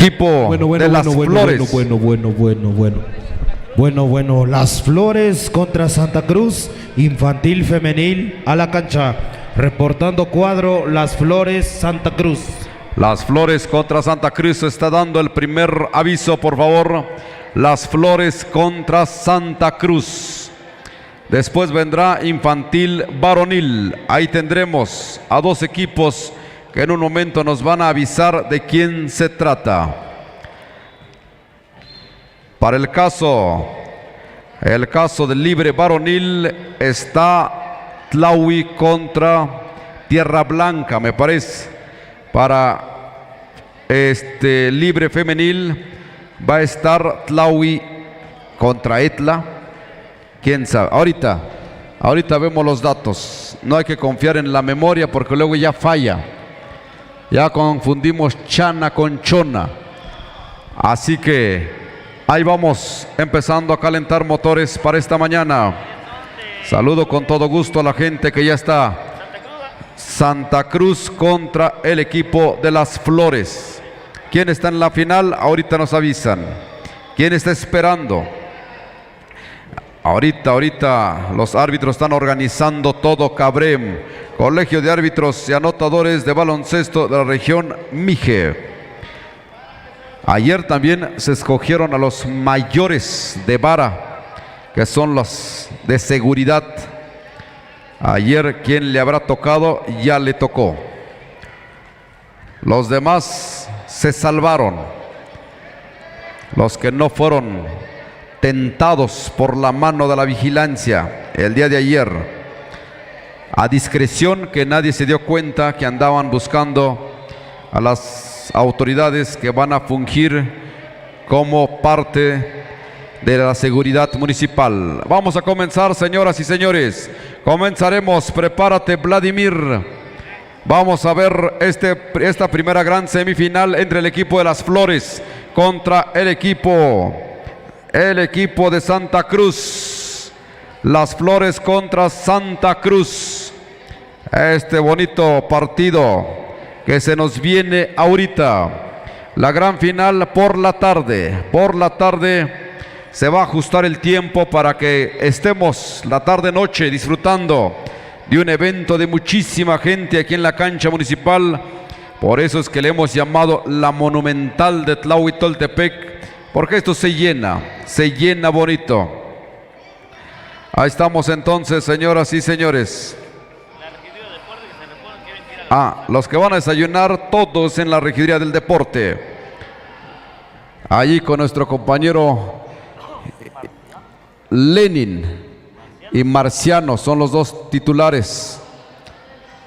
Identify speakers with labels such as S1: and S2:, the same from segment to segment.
S1: equipo de Las Flores.
S2: Bueno, Las Flores contra Santa Cruz, infantil femenil a la cancha. Reportando cuadro, Las Flores, Santa Cruz.
S1: Las Flores contra Santa Cruz, está dando el primer aviso, por favor. Las Flores contra Santa Cruz. Después vendrá infantil varonil. Ahí tendremos a dos equipos que en un momento nos van a avisar de quién se trata. Para el caso del libre varonil está Tlahui contra Tierra Blanca, me parece. Para libre femenil va a estar Tlahui contra Etla. ¿Quién sabe? Ahorita vemos los datos. No hay que confiar en la memoria porque luego ya falla. Ya confundimos Chana con Chona. Así que ahí vamos empezando a calentar motores para esta mañana. Saludo con todo gusto a la gente que ya está. Santa Cruz contra el equipo de Las Flores. ¿Quién está en la final? Ahorita nos avisan. ¿Quién está esperando? Ahorita los árbitros están organizando todo. Cabrem, Colegio de Árbitros y Anotadores de Baloncesto de la región Mije. Ayer también se escogieron a los mayores de vara, que son los de seguridad. Ayer quien le habrá tocado, ya le tocó. Los demás se salvaron. Los que no fueron tentados por la mano de la vigilancia el día de ayer, a discreción, que nadie se dio cuenta que andaban buscando a las autoridades que van a fungir como parte de la seguridad municipal. Vamos a comenzar, señoras y señores. Comenzaremos. Prepárate, Vladimir. Vamos a ver esta primera gran semifinal entre el equipo de Las Flores contra el equipo de Santa Cruz. Las Flores contra Santa Cruz. Este bonito partido que se nos viene ahorita. La gran final por la tarde. Por la tarde se va a ajustar el tiempo para que estemos la tarde-noche disfrutando de un evento de muchísima gente aquí en la cancha municipal. Por eso es que le hemos llamado la Monumental de Tlahuitoltepec, porque esto se llena bonito. Ahí estamos entonces, señoras y señores. Los que van a desayunar todos en la Regiduría del Deporte. Allí con nuestro compañero Lenin y Marciano son los dos titulares.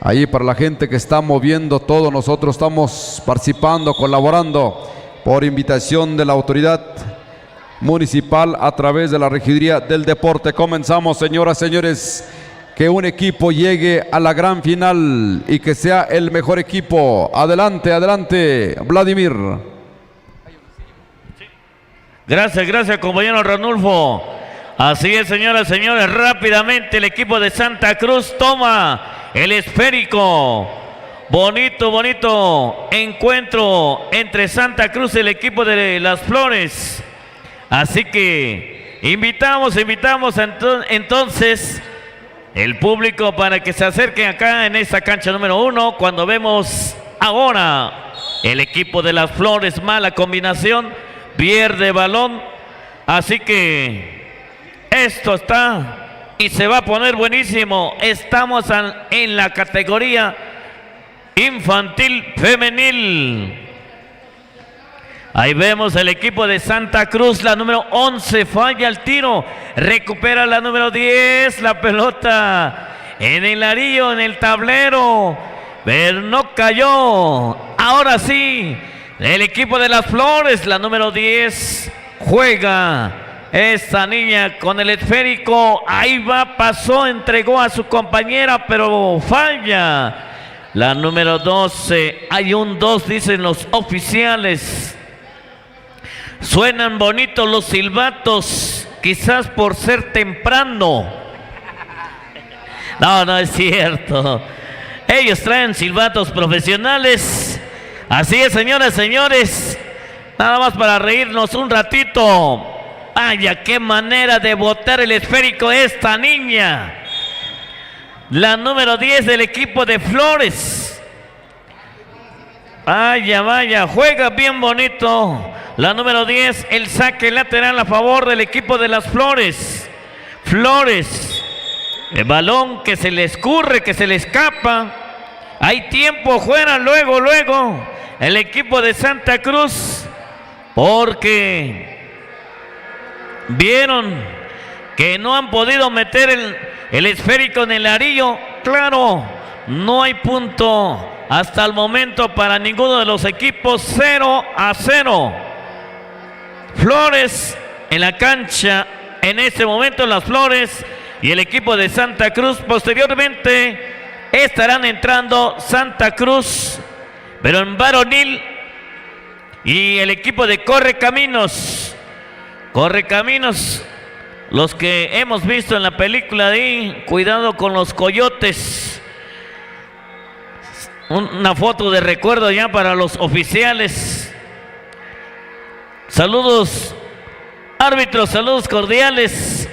S1: Allí para la gente que está moviendo todo, nosotros estamos participando, colaborando por invitación de la autoridad municipal a través de la Regiduría del Deporte. Comenzamos, señoras y señores. Que un equipo llegue a la gran final y que sea el mejor equipo. Adelante, Vladimir.
S3: Gracias, compañero Ranulfo. Así es, señoras y señores, rápidamente el equipo de Santa Cruz toma el esférico. Bonito encuentro entre Santa Cruz y el equipo de Las Flores. Así que invitamos entonces el público para que se acerquen acá en esta cancha número 1 cuando vemos ahora el equipo de Las Flores. Mala combinación, pierde balón. Así que esto está y se va a poner buenísimo. Estamos en la categoría infantil femenil. Ahí vemos el equipo de Santa Cruz, la número 11, falla el tiro, recupera la número 10, la pelota en el arillo, en el tablero, pero no cayó. Ahora sí, el equipo de Las Flores, la número 10, juega. Esta niña con el esférico, ahí va, pasó, entregó a su compañera, pero falla. La número 12, hay un 2, dicen los oficiales. Suenan bonitos los silbatos, quizás por ser temprano. No es cierto. Ellos traen silbatos profesionales. Así es, señoras y señores. Nada más para reírnos un ratito. Vaya, qué manera de botar el esférico esta niña. La número 10 del equipo de Flores. Vaya, vaya, juega bien bonito. La número 10, el saque lateral a favor del equipo de las Flores. Flores, el balón que se le escurre, que se le escapa. Hay tiempo fuera, luego, el equipo de Santa Cruz, porque vieron que no han podido meter el esférico en el arillo. Claro, no hay punto hasta el momento para ninguno de los equipos. 0-0. Flores en la cancha en este momento, las Flores y el equipo de Santa Cruz. Posteriormente estarán entrando Santa Cruz, pero en varonil, y el equipo de Correcaminos. Correcaminos, los que hemos visto en la película de Cuidado con los Coyotes. Una foto de recuerdo ya para los oficiales. Saludos, árbitros, saludos cordiales.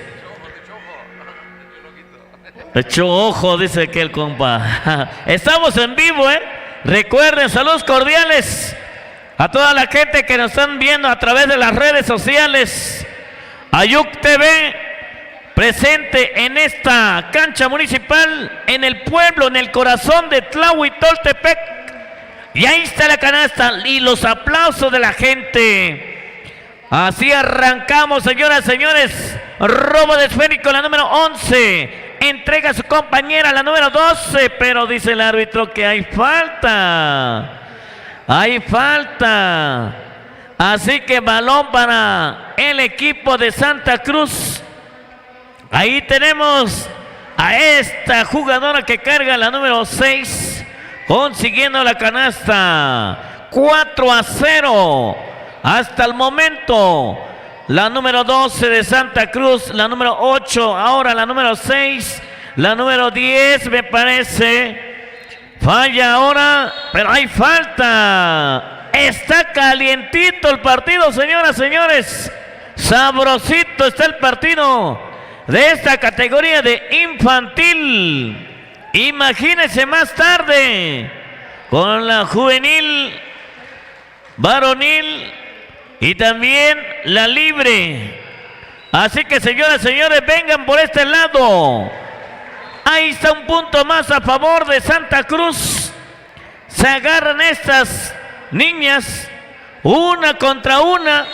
S3: Echó ojo, dice aquel compa. Estamos en vivo, Recuerden, saludos cordiales a toda la gente que nos están viendo a través de las redes sociales. Ayuc TV, presente en esta cancha municipal, en el pueblo, en el corazón de Tlahuitoltepec. Y ahí está la canasta y los aplausos de la gente. Así arrancamos, señoras y señores. Robo de esférico, la número 11. Entrega a su compañera, la número 12. Pero dice el árbitro que hay falta. Hay falta. Así que balón para el equipo de Santa Cruz. Ahí tenemos a esta jugadora que carga la número 6, consiguiendo la canasta. 4-0 hasta el momento. La número 12 de Santa Cruz, la número 8, ahora la número 6, la número 10 me parece. Falla ahora, pero hay falta. Está calientito el partido, señoras y señores. Sabrosito está el partido de esta categoría de infantil. Imagínense más tarde con la juvenil, varonil y también la libre. Así que, señoras y señores, vengan por este lado. Ahí está un punto más a favor de Santa Cruz. Se agarran estas niñas, una contra una.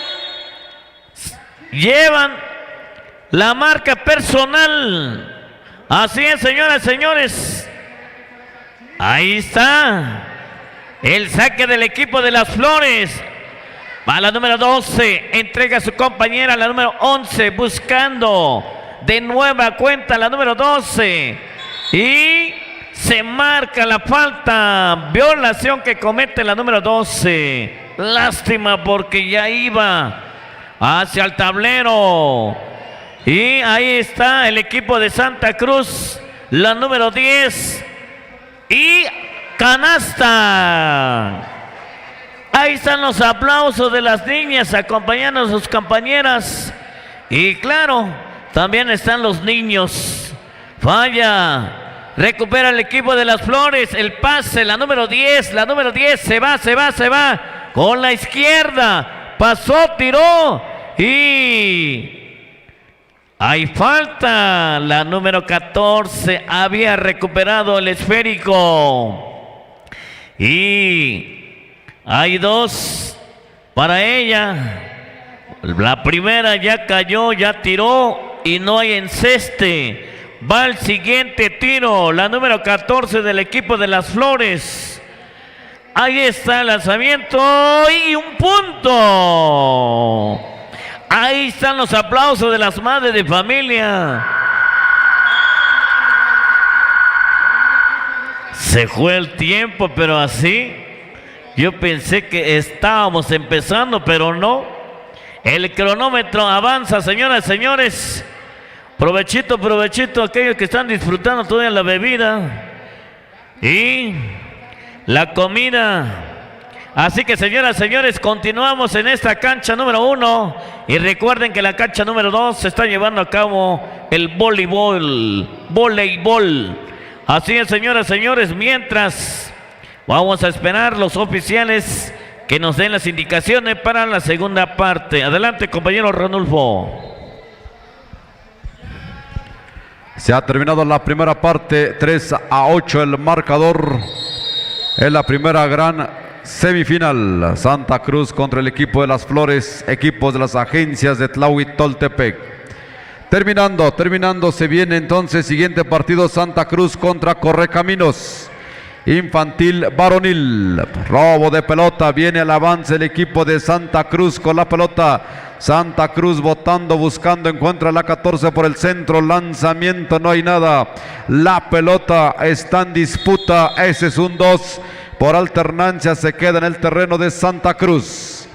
S3: Llevan la marca personal. Así es, señoras y señores. Ahí está el saque del equipo de las Flores. Va la número 12, entrega a su compañera, la número 11, buscando de nueva cuenta la número 12. Y se marca la falta, violación que comete la número 12. Lástima porque ya iba hacia el tablero. Y ahí está el equipo de Santa Cruz, la número 10. Y canasta. Ahí están los aplausos de las niñas acompañando a sus compañeras. Y claro, también están los niños. Falla. Recupera el equipo de las Flores. El pase, la número 10. La número 10 se va. Con la izquierda. Pasó, tiró. Y hay falta. La número 14 había recuperado el esférico. Y hay dos para ella. La primera ya cayó, ya tiró y no hay enceste. Va el siguiente tiro, la número 14 del equipo de las Flores. Ahí está el lanzamiento y un punto. Ahí están los aplausos de las madres de familia. Se fue el tiempo, pero así yo pensé que estábamos empezando, pero no. El cronómetro avanza, señoras y señores. Provechito, aquellos que están disfrutando todavía la bebida y la comida. Así que señoras, señores, continuamos en esta cancha número 1 y recuerden que la cancha número 2 se está llevando a cabo el voleibol. Así es, señoras, señores, mientras vamos a esperar los oficiales que nos den las indicaciones para la segunda parte. Adelante, compañero Ranulfo.
S1: Se ha terminado la primera parte, 3-8 el marcador. En la primera gran semifinal, Santa Cruz contra el equipo de Las Flores, equipos de las agencias de Tlahuitoltepec. Terminando, se viene entonces siguiente partido, Santa Cruz contra Correcaminos. Infantil varonil, robo de pelota, viene al avance el equipo de Santa Cruz con la pelota. Santa Cruz botando, buscando, encuentra la 14 por el centro, lanzamiento, no hay nada. La pelota está en disputa, ese es un 2. Por alternancia se queda en el terreno de Santa Cruz.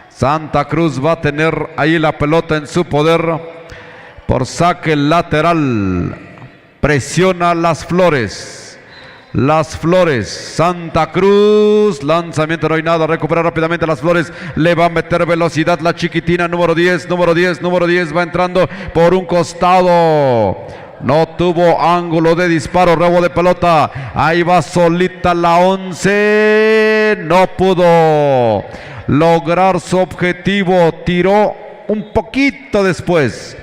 S1: Santa Cruz va a tener ahí la pelota en su poder por saque lateral. Presiona Las Flores. Las Flores, Santa Cruz, lanzamiento, no hay nada, recupera rápidamente Las Flores, le va a meter velocidad la chiquitina, número 10, va entrando por un costado, no tuvo ángulo de disparo, robo de pelota, ahí va solita la 11, no pudo lograr su objetivo, tiró un poquito después.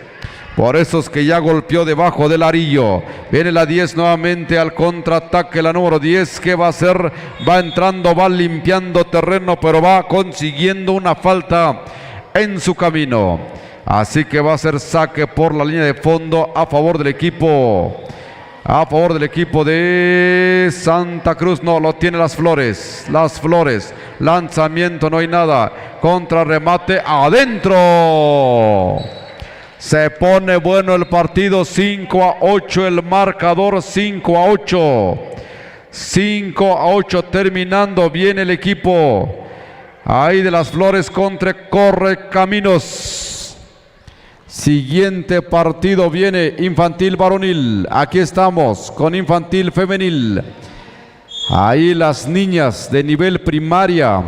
S1: Por eso es que ya golpeó debajo del arillo. Viene la 10 nuevamente al contraataque. La número 10, ¿qué va a hacer? Va entrando, va limpiando terreno, pero va consiguiendo una falta en su camino. Así que va a ser saque por la línea de fondo a favor del equipo. A favor del equipo de Santa Cruz. No, lo tiene Las Flores. Las Flores. Lanzamiento, no hay nada. Contrarremate adentro. Se pone bueno el partido, 5-8 el marcador, 5-8. 5-8 terminando bien el equipo. Ahí de Las Flores contra Correcaminos. Siguiente partido viene infantil varonil. Aquí estamos con infantil femenil. Ahí las niñas de nivel primaria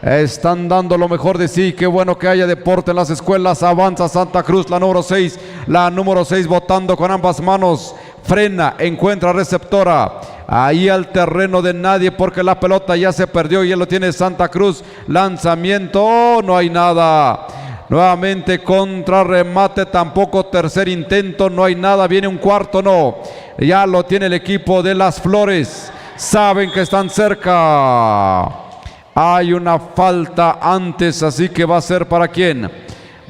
S1: están dando lo mejor de sí. Qué bueno que haya deporte en las escuelas. Avanza Santa Cruz, la número 6. La número 6 botando con ambas manos. Frena, encuentra receptora. Ahí al terreno de nadie porque la pelota ya se perdió y ya lo tiene Santa Cruz. Lanzamiento, no hay nada. Nuevamente contrarremate, tampoco tercer intento, no hay nada. Viene un cuarto, no. Ya lo tiene el equipo de Las Flores. Saben que están cerca. Hay una falta antes, así que va a ser ¿para quién?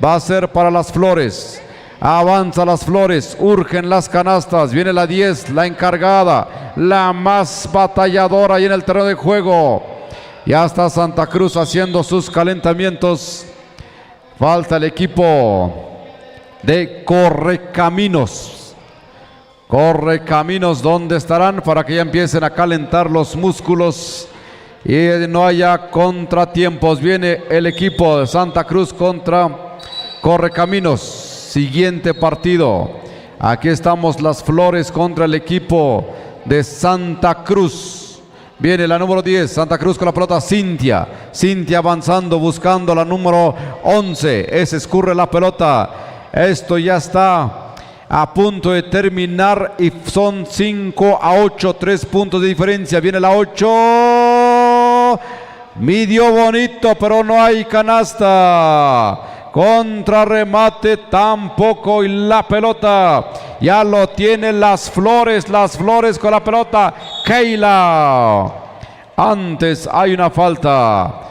S1: Va a ser para Las Flores. Avanza Las Flores, urgen las canastas. Viene la 10, la encargada, la más batalladora ahí en el terreno de juego. Ya está Santa Cruz haciendo sus calentamientos. Falta el equipo de Correcaminos. Correcaminos, ¿dónde estarán? Para que ya empiecen a calentar los músculos y no haya contratiempos. Viene el equipo de Santa Cruz contra Correcaminos. Siguiente partido. Aquí estamos Las Flores contra el equipo de Santa Cruz. Viene la número 10, Santa Cruz con la pelota, Cintia. Cintia avanzando, buscando la número 11. Ese escurre la pelota. Esto ya está a punto de terminar y son 5-8, 3 puntos de diferencia. Viene la 8. Midió bonito, pero no hay canasta. Contrarremate tampoco y la pelota ya lo tiene Las Flores con la pelota. Keila. Antes hay una falta.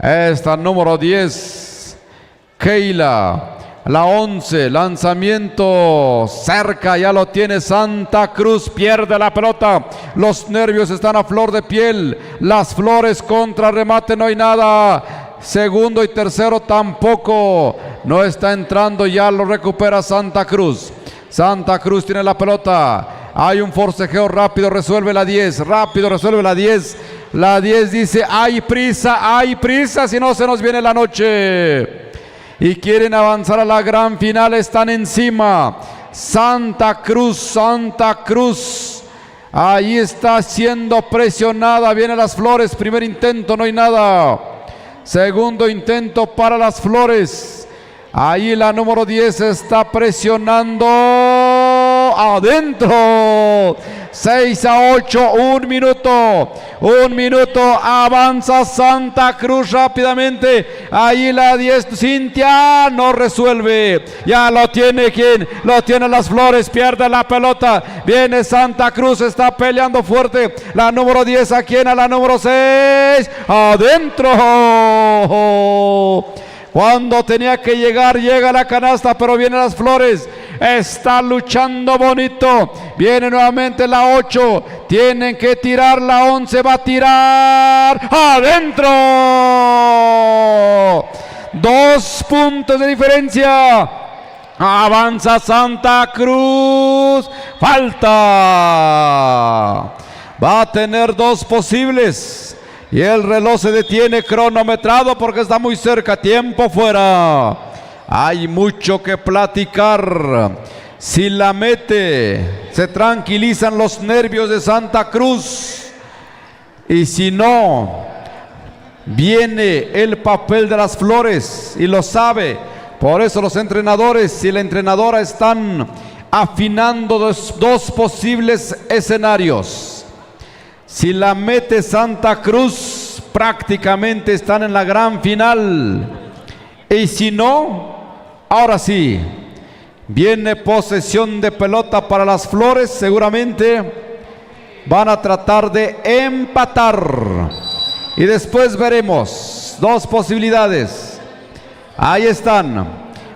S1: Esta número 10. Keila. La 11, lanzamiento cerca, ya lo tiene Santa Cruz, pierde la pelota, los nervios están a flor de piel. Las Flores contra remate, no hay nada. Segundo y tercero tampoco, no está entrando, ya lo recupera Santa Cruz. Santa Cruz tiene la pelota, hay un forcejeo rápido, resuelve la 10, rápido resuelve la 10. La 10 dice, hay prisa, si no se nos viene la noche. Y quieren avanzar a la gran final, están encima. Santa Cruz Ahí está siendo presionada. Vienen las Flores. Primer intento, no hay nada. Segundo intento para las Flores. Ahí la número 10 está presionando. Adentro. 6-8, un minuto, avanza Santa Cruz rápidamente, ahí la 10, Cintia, no resuelve, ya lo tiene, ¿quién? Lo tiene las Flores, pierde la pelota, viene Santa Cruz, está peleando fuerte, la número 10, ¿a quién? A la número 6, adentro. Cuando tenía que llegar, llega la canasta, pero vienen las Flores. Está luchando bonito. Viene nuevamente la 8. Tienen que tirar. La 11 va a tirar. ¡Adentro! 2 puntos de diferencia. Avanza Santa Cruz. Falta. Va a tener 2 posibles. Y el reloj se detiene cronometrado porque está muy cerca. Tiempo fuera. Hay mucho que platicar. Si la mete, se tranquilizan los nervios de Santa Cruz. Y si no, viene el papel de las Flores. Y lo sabe. Por eso los entrenadores y la entrenadora están afinando 2 posibles escenarios. Si la mete Santa Cruz, prácticamente están en la gran final. Y si no, ahora sí, viene posesión de pelota para las Flores. Seguramente van a tratar de empatar. Y después veremos 2 posibilidades. Ahí están.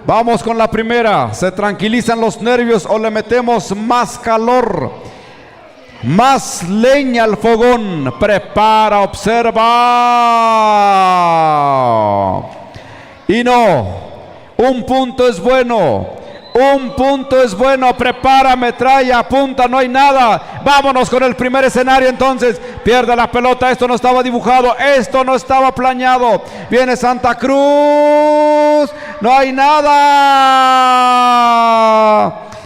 S1: Vamos con la primera. ¿Se tranquilizan los nervios o le metemos más calor? Más leña al fogón. Prepara, observa. Y no. Un punto es bueno. Un punto es bueno. Prepara, metralla, apunta, no hay nada. Vámonos con el primer escenario entonces. Pierde la pelota. Esto no estaba dibujado. Esto no estaba planeado. Viene Santa Cruz. No hay nada.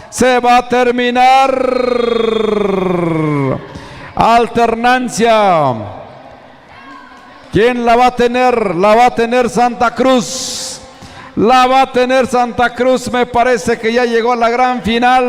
S1: Se va a terminar. Alternancia. ¿Quién la va a tener? La va a tener Santa Cruz. La va a tener Santa Cruz. Me parece que ya llegó a la gran final.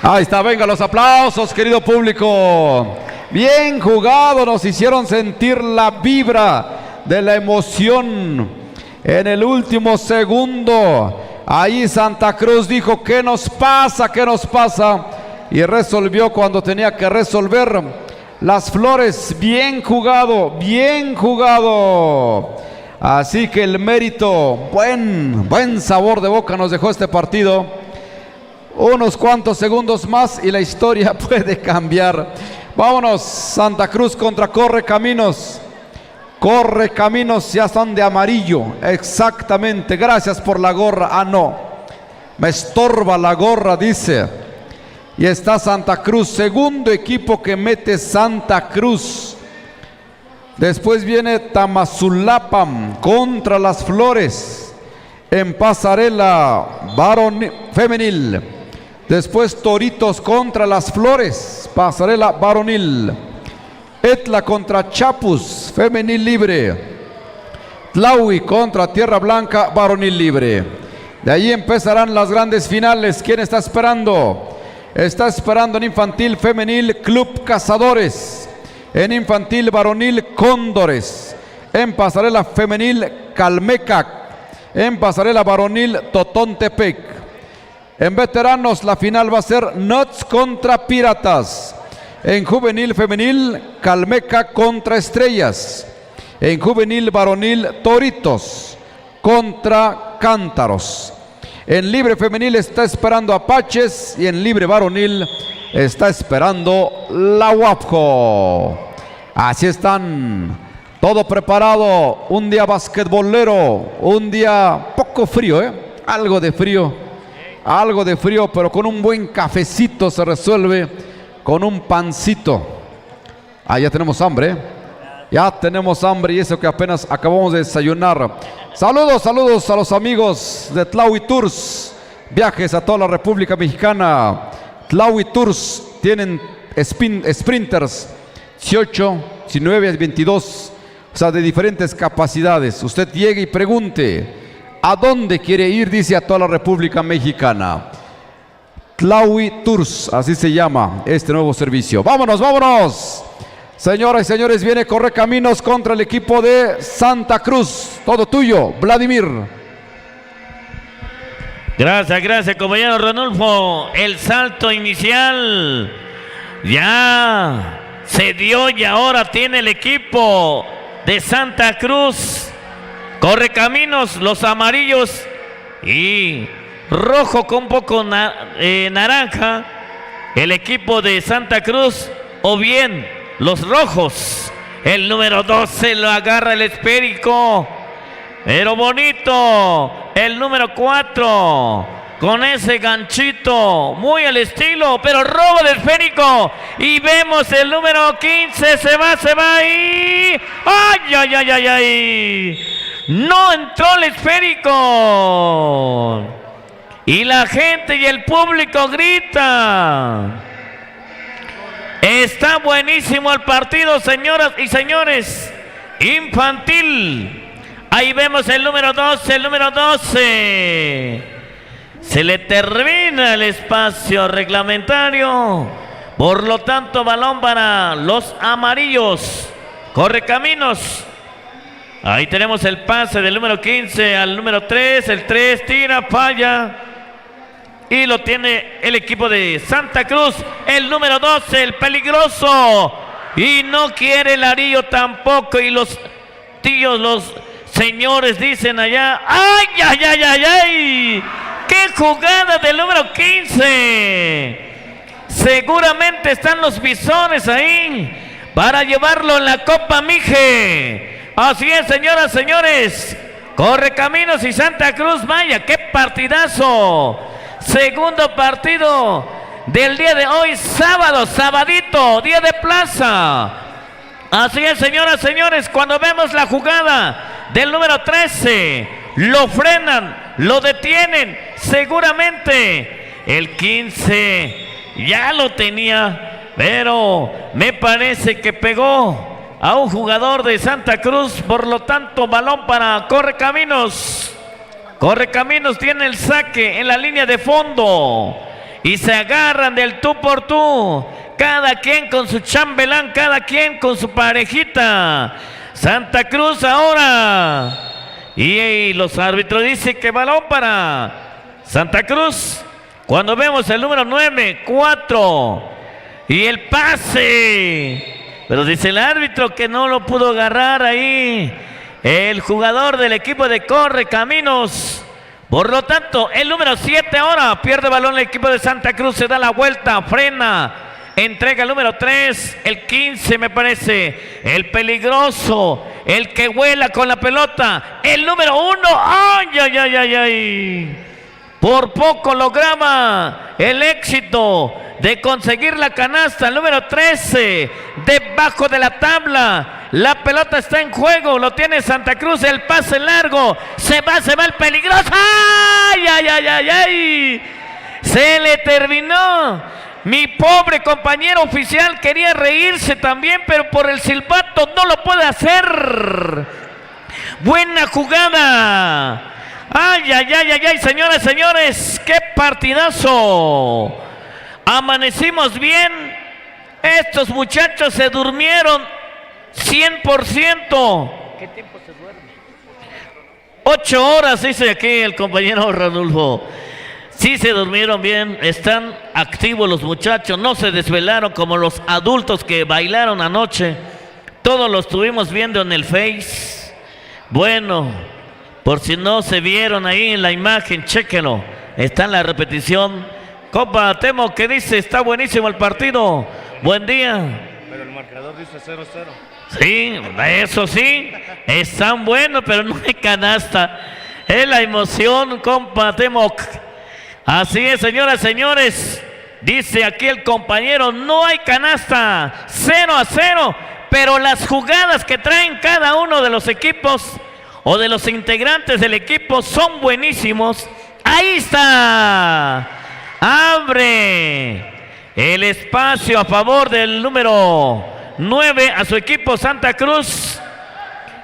S1: Ahí está, venga los aplausos, querido público. Bien jugado, nos hicieron sentir la vibra de la emoción en el último segundo. Ahí Santa Cruz dijo, ¿qué nos pasa? ¿Qué nos pasa? Y resolvió cuando tenía que resolver. Las Flores, bien jugado, bien jugado. Así que el mérito, buen sabor de boca nos dejó este partido. Unos cuantos segundos más y la historia puede cambiar. Vámonos, Santa Cruz contra Correcaminos. Correcaminos ya están de amarillo, exactamente. Gracias por la gorra. Ah, no, me estorba la gorra, dice. Y está Santa Cruz, segundo equipo que mete Santa Cruz. Después viene Tamazulapam contra las Flores en pasarela femenil. Después Toritos contra las Flores, pasarela varonil. Etla contra Chapus, femenil libre. Tlaui contra Tierra Blanca, varonil libre. De ahí empezarán las grandes finales. ¿Quién está esperando? Está esperando en infantil femenil Club Cazadores. En infantil varonil Cóndores. En pasarela femenil Calmecac. En pasarela varonil Totontepec. En veteranos la final va a ser Nuts contra Piratas. En juvenil femenil, Calmecac contra Estrellas. En juvenil varonil, Toritos contra Cántaros. En libre femenil está esperando Apaches y en libre varonil está esperando la UAPJO. Así están, todo preparado. Un día basquetbolero, un día poco frío, algo de frío, pero con un buen cafecito se resuelve. Con un pancito. Ah, ya tenemos hambre. Ya tenemos hambre y eso que apenas acabamos de desayunar. Saludos a los amigos de Tlaui Tours. viajes a toda la República Mexicana. Tlaui Tours tienen sprinters 18, 19, 22, o sea, de diferentes capacidades. Usted llegue y pregunte, ¿a dónde quiere ir? Dice, a toda la República Mexicana. Tlaui Tours, así se llama este nuevo servicio. ¡Vámonos, vámonos! Señoras y señores, viene Correcaminos contra el equipo de Santa Cruz. Todo tuyo, Vladimir.
S3: Gracias, compañero Ranulfo. El salto inicial ya se dio y ahora tiene el equipo de Santa Cruz. Correcaminos, los amarillos y rojo con un poco naranja. El equipo de Santa Cruz, o bien los rojos. El número 12 lo agarra el esférico, pero bonito. El número 4 con ese ganchito muy al estilo, pero robo de esférico. Y vemos el número 15, se va y ¡ay! No entró el esférico. Y la gente y el público grita. Está buenísimo el partido, señoras y señores. Infantil. Ahí vemos el número 12. Se le termina el espacio reglamentario. Por lo tanto, balón para los amarillos. Correcaminos. Ahí tenemos el pase del número 15 al número 3. El 3 tira, falla. Y lo tiene el equipo de Santa Cruz. El número 12, el peligroso. Y no quiere el Arillo tampoco. Y los tíos, los señores dicen allá, ¡ay! ¡Qué jugada del número 15! Seguramente están los bisones ahí para llevarlo en la Copa Mije. Así es, señoras, señores. Correcaminos y Santa Cruz, vaya, qué partidazo. Segundo partido del día de hoy, sábado, sabadito, día de plaza. Así es, señoras, señores, cuando vemos la jugada del número 13, lo frenan, lo detienen, seguramente el 15 ya lo tenía, pero me parece que pegó a un jugador de Santa Cruz, por lo tanto, balón para Correcaminos. Correcaminos tiene el saque en la línea de fondo y se agarran del tú por tú, cada quien con su chambelán, cada quien con su parejita. Santa Cruz ahora, y los árbitros dicen que balón para Santa Cruz. Cuando vemos el número 9, 4 y el pase, pero dice el árbitro que no lo pudo agarrar ahí el jugador del equipo de Correcaminos. Por lo tanto, el número 7 ahora pierde balón el equipo de Santa Cruz, se da la vuelta, frena, entrega el número 3, el 15 me parece, el peligroso, el que vuela con la pelota, el número 1, ¡ay! Por poco lograba el éxito de conseguir la canasta, el número 13, debajo de la tabla. La pelota está en juego, lo tiene Santa Cruz, el pase largo, se va el peligroso. ¡Ay! Se le terminó. Mi pobre compañero oficial quería reírse también, pero por el silbato no lo puede hacer. Buena jugada. ¡Ay! Señoras, señores, qué partidazo. Amanecimos bien. Estos muchachos se durmieron 100%. ¿Qué tiempo se duerme? 8 horas, dice aquí el compañero Ranulfo. Sí se durmieron bien, están activos los muchachos, no se desvelaron como los adultos que bailaron anoche. Todos los estuvimos viendo en el Face. Bueno, por si no se vieron ahí en la imagen, chéquenlo, está en la repetición. Compa Temo, ¿qué dice? Está buenísimo el partido. Buen día.
S4: Pero el marcador dice 0-0.
S3: Sí, eso sí, están buenos, pero no hay canasta. Es la emoción, compa Temoc. Así es, señoras, señores. Dice aquí el compañero, no hay canasta, 0-0. Pero las jugadas que traen cada uno de los equipos o de los integrantes del equipo son buenísimos. Ahí está. Abre el espacio a favor del número 9 a su equipo Santa Cruz.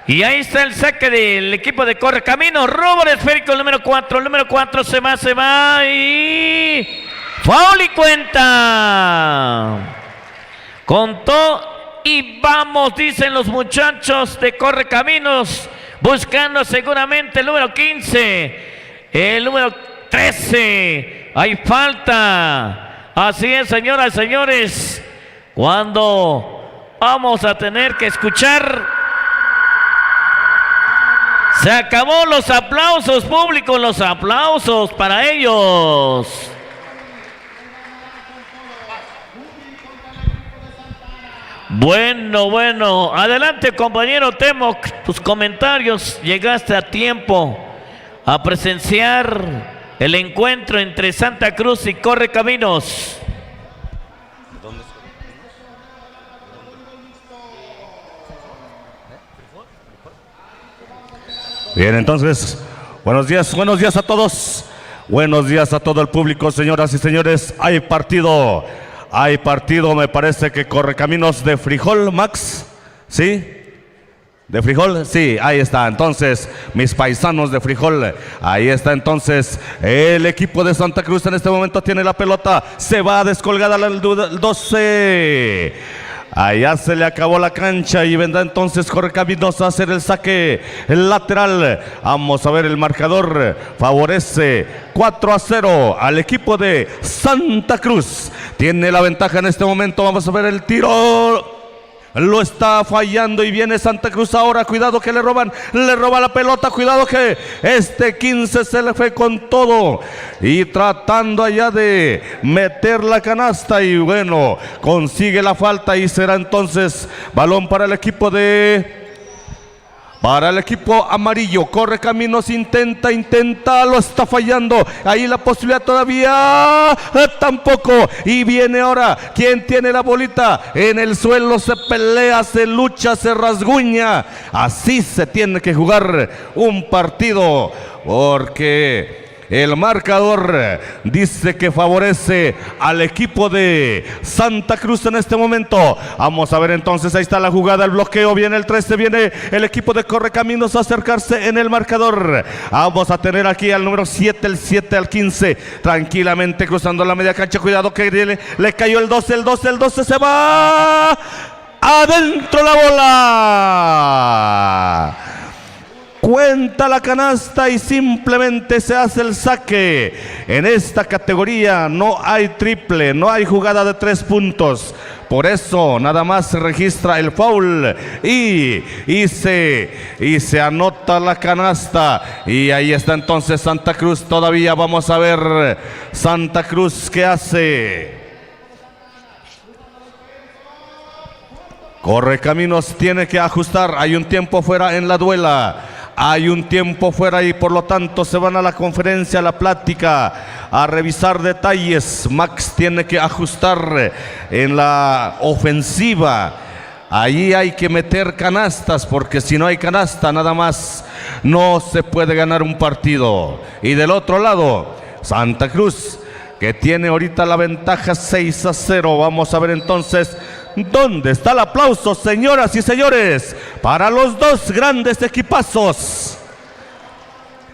S3: Y ahí está el saque del equipo de Correcaminos. Robo de esférico el número 4. El número 4 se va y... ¡Foul y cuenta! Contó y vamos, dicen los muchachos de Correcaminos. Buscando seguramente el número 15. El número 13. Hay falta. Así es, señoras y señores. Cuando vamos a tener que escuchar... Se acabó los aplausos públicos, los aplausos para ellos. Bueno, adelante compañero Temoc, tus comentarios, llegaste a tiempo a presenciar el encuentro entre Santa Cruz y Correcaminos.
S4: Bien, entonces, buenos días a todos. Buenos días a todo el público, señoras y señores. Hay partido, me parece que Correcaminos de frijol, Max, ¿sí? ¿De frijol? Sí, ahí está. Entonces, mis paisanos de frijol, ahí está entonces el equipo de Santa Cruz en este momento tiene la pelota, se va descolgada al 12. Allá se le acabó la cancha y vendrá entonces Correcaminos a hacer el saque lateral. Vamos a ver el marcador. Favorece 4-0 al equipo de Santa Cruz. Tiene la ventaja en este momento. Vamos a ver el tiro. Lo está fallando y viene Santa Cruz ahora. Cuidado que le roba la pelota. Cuidado que este 15 se le fue con todo y tratando allá de meter la canasta y bueno, consigue la falta y será entonces balón para el equipo amarillo. Correcaminos intenta, lo está fallando. Ahí la posibilidad todavía tampoco. Y viene ahora, ¿quién tiene la bolita? En el suelo se pelea, se lucha, se rasguña. Así se tiene que jugar un partido porque el marcador dice que favorece al equipo de Santa Cruz en este momento. Vamos a ver entonces, ahí está la jugada, el bloqueo, viene el 13, viene el equipo de Correcaminos a acercarse en el marcador. Vamos a tener aquí al número 7, el 7 al 15, tranquilamente cruzando la media cancha. Cuidado que le cayó el 12, el 12 se va adentro la bola. Cuenta la canasta y simplemente se hace el saque. En esta categoría no hay triple, no hay jugada de 3 puntos. Por eso nada más se registra el foul y se anota la canasta. Y ahí está entonces Santa Cruz todavía. Vamos a ver Santa Cruz qué hace. Correcaminos tiene que ajustar. Hay un tiempo fuera en la duela. Hay un tiempo fuera y por lo tanto se van a la conferencia, a la plática, a revisar detalles. Max tiene que ajustar en la ofensiva. Ahí hay que meter canastas porque si no hay canasta nada más no se puede ganar un partido. Y del otro lado, Santa Cruz, que tiene ahorita la ventaja 6-0. Vamos a ver entonces dónde está el aplauso, señoras y señores, para los dos grandes equipazos.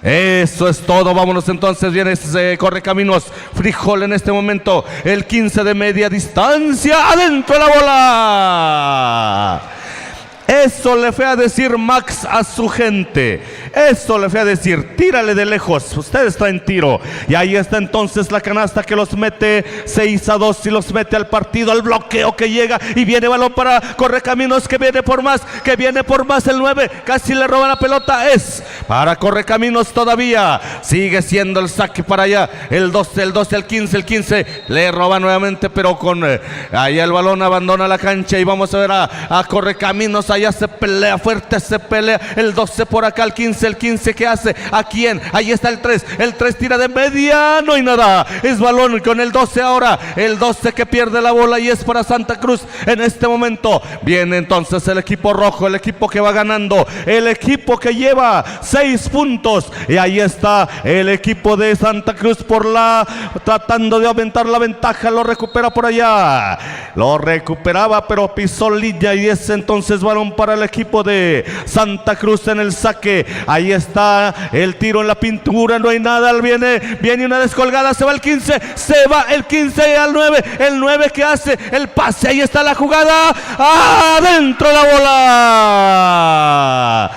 S4: Eso es todo, vámonos entonces, viene Correcaminos, frijol en este momento, el 15 de media distancia, adentro la bola. Eso le fue a decir Max a su gente. Eso le fue a decir, tírale de lejos, ustedes traen tiro. Y ahí está entonces la canasta que los mete 6-2 y los mete al partido, al bloqueo que llega. Y viene balón para Correcaminos, que viene por más, el 9, casi le roba la pelota. Es para Correcaminos todavía. Sigue siendo el saque para allá. El 12, el 15 le roba nuevamente, pero con allá el balón abandona la cancha. Y vamos a ver a Correcaminos allá se pelea fuerte, se pelea el 12 por acá, el 15 ¿qué hace? ¿A quién? Ahí está el 3 tira de media, no hay nada, es balón con el 12 ahora, el 12 que pierde la bola y es para Santa Cruz en este momento. Viene entonces el equipo rojo, el equipo que va ganando, el equipo que lleva 6 puntos, y ahí está el equipo de Santa Cruz tratando de aumentar la ventaja, lo recupera por allá, lo recuperaba pero pisó línea y es entonces balón para el equipo de Santa Cruz en el saque. Ahí está el tiro en la pintura, no hay nada, viene una descolgada, se va el 15, se va el 15 al 9, el 9 que hace el pase, ahí está la jugada, adentro la bola.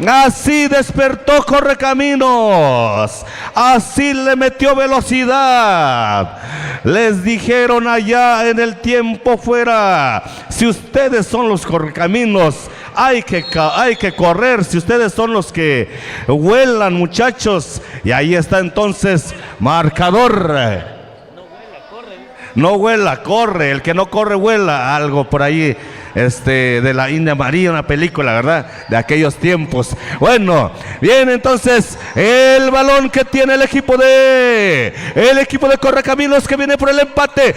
S4: Así despertó Correcaminos, así le metió velocidad. Les dijeron allá en el tiempo fuera: si ustedes son los Correcaminos, hay que correr, si ustedes son los que vuelan, muchachos. Y ahí está entonces marcador. No vuela, corre, el que no corre vuela, algo por ahí de la India María, una película, ¿verdad? De aquellos tiempos. Bueno, viene entonces el balón que tiene el equipo de Correcaminos, que viene por el empate,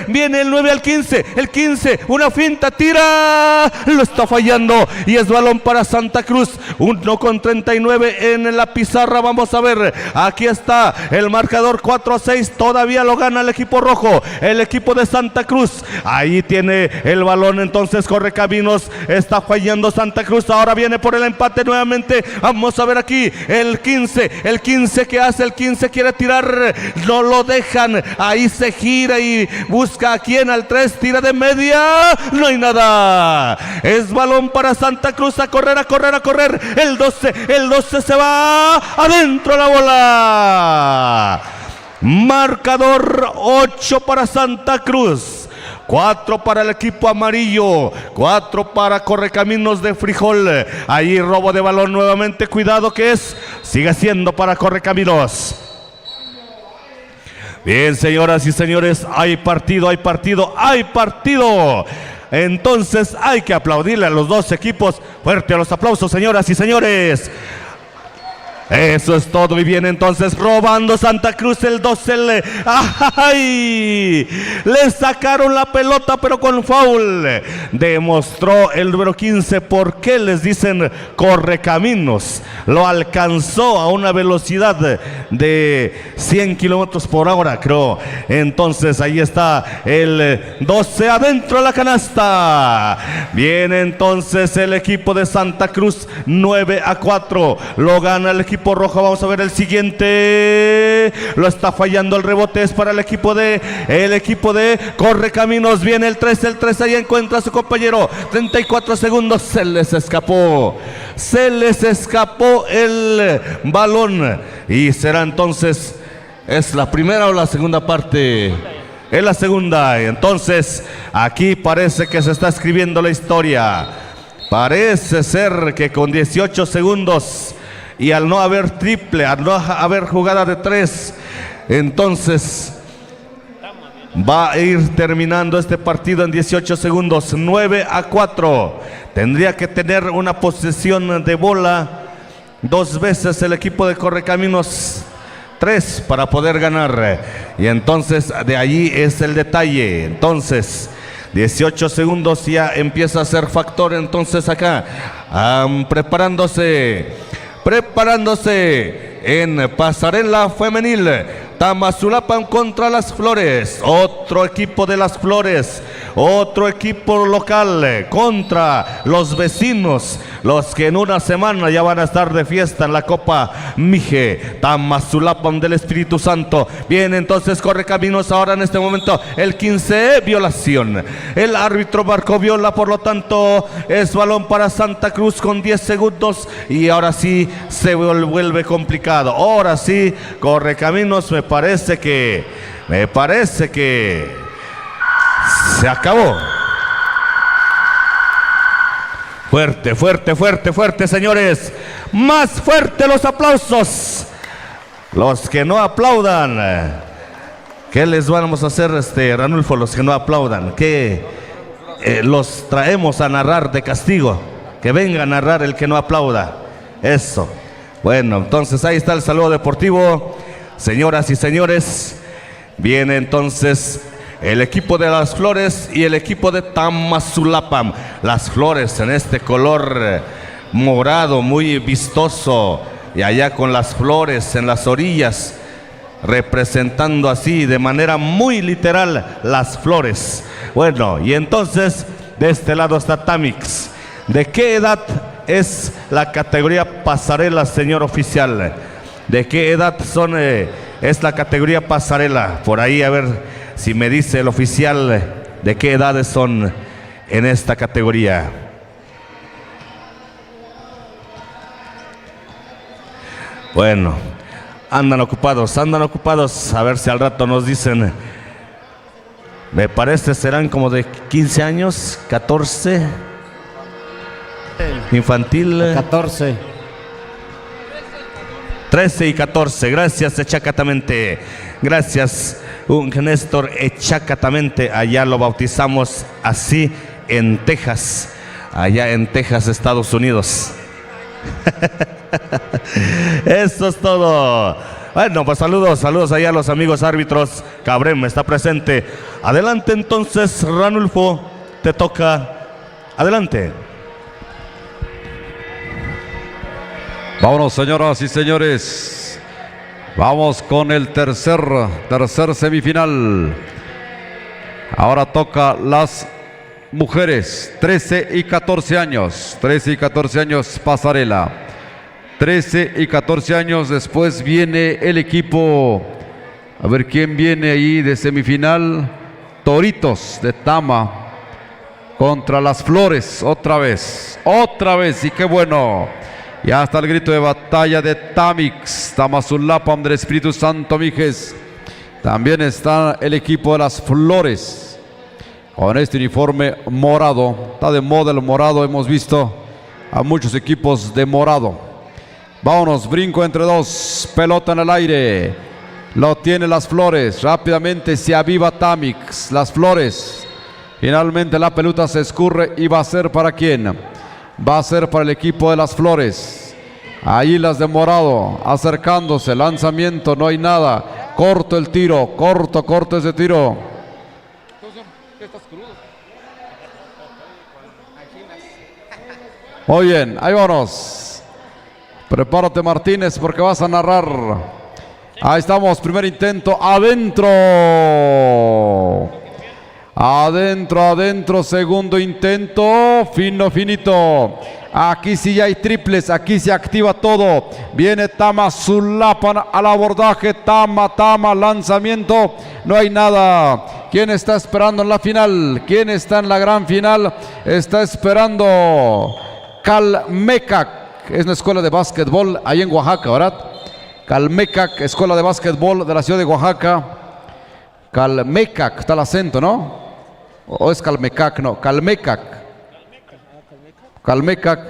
S4: viene el 9 al 15, el 15, una finta, tira, lo está fallando y es balón para Santa Cruz, 1:39 en la pizarra. Vamos a ver, aquí está el marcador, 4-6, todavía lo gana el equipo rojo, el equipo de Santa Cruz. Ahí tiene el balón entonces Correcaminos, está fallando Santa Cruz, ahora viene por el empate nuevamente. Vamos a ver aquí el 15 que hace, el 15 quiere tirar, no lo dejan, ahí se gira y busca a quien, al 3, tira de media, no hay nada, es balón para Santa Cruz, a correr, el 12 se va adentro la bola. Marcador 8 para Santa Cruz, 4 para el equipo amarillo, 4 para Correcaminos de Frijol. Ahí robo de balón nuevamente, cuidado que sigue siendo para Correcaminos. Bien, señoras y señores, hay partido. Entonces hay que aplaudirle a los dos equipos. Fuerte a los aplausos, señoras y señores. Eso es todo, y viene entonces robando Santa Cruz el 12. ¡Ay! Le sacaron la pelota pero con foul. Demostró el número 15 por qué les dicen Correcaminos. Lo alcanzó a una velocidad de 100 kilómetros por hora, creo. Entonces ahí está el 12 adentro de la canasta. Viene entonces el equipo de Santa Cruz, 9-4. Lo gana el equipo rojo. Vamos a ver el siguiente, lo está fallando, el rebote es para el equipo de Correcaminos. Viene el 3, ahí encuentra a su compañero, 34 segundos, se les escapó el balón y será entonces, ¿es la primera o la segunda parte? Es la segunda. Entonces aquí parece que se está escribiendo la historia. Parece ser que con 18 segundos y al no haber triple, al no haber jugada de 3, entonces va a ir terminando este partido en 18 segundos, 9-4. Tendría que tener una posesión de bola 2 veces el equipo de Correcaminos, 3 para poder ganar. Y entonces de allí es el detalle. Entonces 18 segundos ya empieza a ser factor. Entonces acá preparándose en pasarela femenil, Tamazulapan contra Las Flores, otro equipo de Las Flores, otro equipo local contra los vecinos, los que en una semana ya van a estar de fiesta en la Copa Mije, Tamazulapan del Espíritu Santo. Bien, entonces Correcaminos ahora en este momento, el 15, violación. El árbitro marcó viola, por lo tanto es balón para Santa Cruz con 10 segundos y ahora sí se vuelve complicado. Ahora sí, Correcaminos me parece que se acabó. Fuerte, señores. Más fuerte los aplausos. Los que no aplaudan, ¿qué les vamos a hacer, Ranulfo? Los que no aplaudan, ¿qué? los traemos a narrar de castigo. Que venga a narrar el que no aplauda. Eso. Bueno, entonces ahí está el saludo deportivo. Señoras y señores, viene entonces el equipo de Las Flores y el equipo de Tamazulapam. Las Flores en este color morado muy vistoso, y allá con las flores en las orillas, representando así de manera muy literal las flores. Bueno, y entonces de este lado está Tamix. ¿De qué edad es la categoría pasarela, señor oficial? ¿De qué edad es la categoría pasarela? Por ahí a ver si me dice el oficial de qué edades son en esta categoría. Bueno, andan ocupados. A ver si al rato nos dicen. Me parece serán como de 15 años, 14. Infantil.
S5: 14.
S4: 13 y 14. Gracias, Echacatamente. Gracias, un Néstor Echacatamente. Allá lo bautizamos así en Texas. Allá en Texas, Estados Unidos. Eso es todo. Bueno, pues saludos allá a los amigos árbitros. Cabrem está presente. Adelante entonces, Ranulfo, te toca. Adelante.
S1: Vámonos, señoras y señores. Vamos con el tercer semifinal. Ahora toca las mujeres, 13 y 14 años. 13 y 14 años pasarela. 13 y 14 años. Después viene el equipo. A ver quién viene ahí de semifinal. Toritos de Tama contra las Flores. Otra vez. Y qué bueno. Ya está el grito de batalla de Tamix, Tamazulapam del Espíritu Santo Mijes. También está el equipo de las Flores con este uniforme morado. Está de moda el morado, hemos visto a muchos equipos de morado. Vámonos, brinco entre dos, pelota en el aire. Lo tiene las Flores, rápidamente se aviva Tamix, las Flores. Finalmente la pelota se escurre y va a ser para quién. Va a ser para el equipo de las Flores. Ahí las de morado, acercándose, lanzamiento, no hay nada. Corto el tiro, corto ese tiro. Muy bien, ahí vamos. Prepárate, Martínez, porque vas a narrar. Ahí estamos, primer intento, adentro, segundo intento, finito. Aquí sí ya hay triples, aquí se activa todo. Viene Tamazulapam al abordaje, Tama, lanzamiento, no hay nada. ¿Quién está esperando en la final? ¿Quién está en la gran final? Está esperando Calmecac, es una escuela de básquetbol ahí en Oaxaca, ¿verdad? Calmecac, escuela de básquetbol de la ciudad de Oaxaca. Calmecac, está el acento, ¿no? ¿O es Calmecac? No, Calmecac. Calmecac,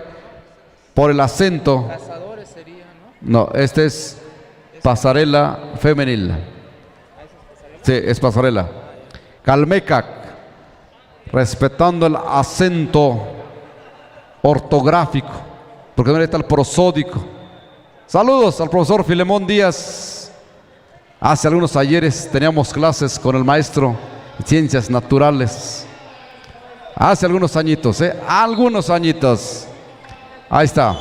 S1: por el acento.
S5: Cazadores sería, ¿no?
S1: No, este es pasarela femenil. Sí, es pasarela. Calmecac, respetando el acento ortográfico, porque no está el prosódico. Saludos al profesor Filemón Díaz. Hace algunos ayeres teníamos clases con el maestro de Ciencias Naturales. Hace algunos añitos, algunos añitos. Ahí está.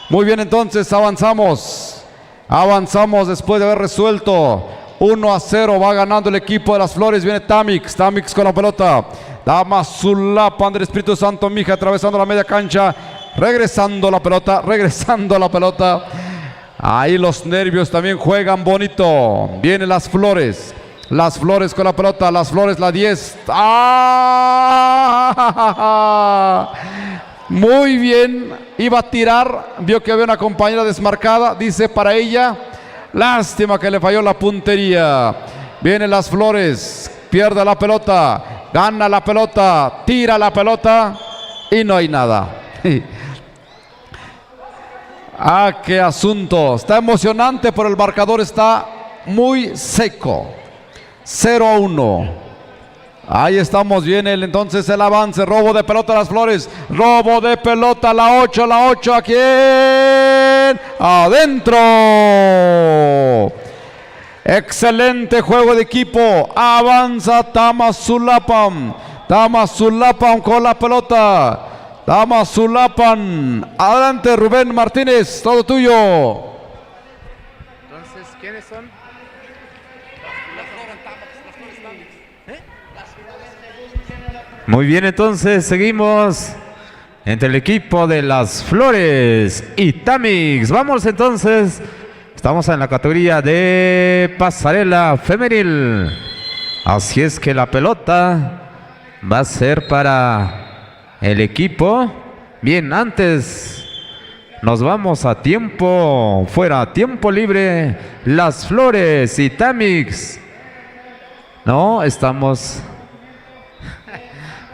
S1: Muy bien, entonces avanzamos. Avanzamos después de haber resuelto 1-0. Va ganando el equipo de las Flores. Viene Tamix con la pelota. Tamazulapam del Espíritu Santo Mija, atravesando la media cancha. Regresando la pelota. Ahí los nervios también juegan bonito. Vienen las Flores. Las Flores con la pelota. Las Flores, la 10. ¡Ah! Muy bien. Iba a tirar. Vio que había una compañera desmarcada. Dice para ella. Lástima que le falló la puntería. Vienen las Flores. Pierde la pelota. Gana la pelota. Tira la pelota. Y no hay nada. Ah, qué asunto. Está emocionante, pero el marcador está muy seco. 0-1. Ahí estamos, viene entonces el avance, robo de pelota a las Flores, robo de pelota, la 8, ¿a quién? Adentro. Excelente juego de equipo, avanza Tamazulapan con la pelota, Tamazulapan, adelante Rubén Martínez, todo tuyo.
S5: Entonces, ¿quiénes son?
S6: Muy bien, entonces seguimos entre el equipo de las Flores y Tamix. Vamos entonces, estamos en la categoría de pasarela femenil. Así es que la pelota va a ser para el equipo. Bien, antes nos vamos a tiempo fuera, tiempo libre. Las Flores y Tamix. No, estamos...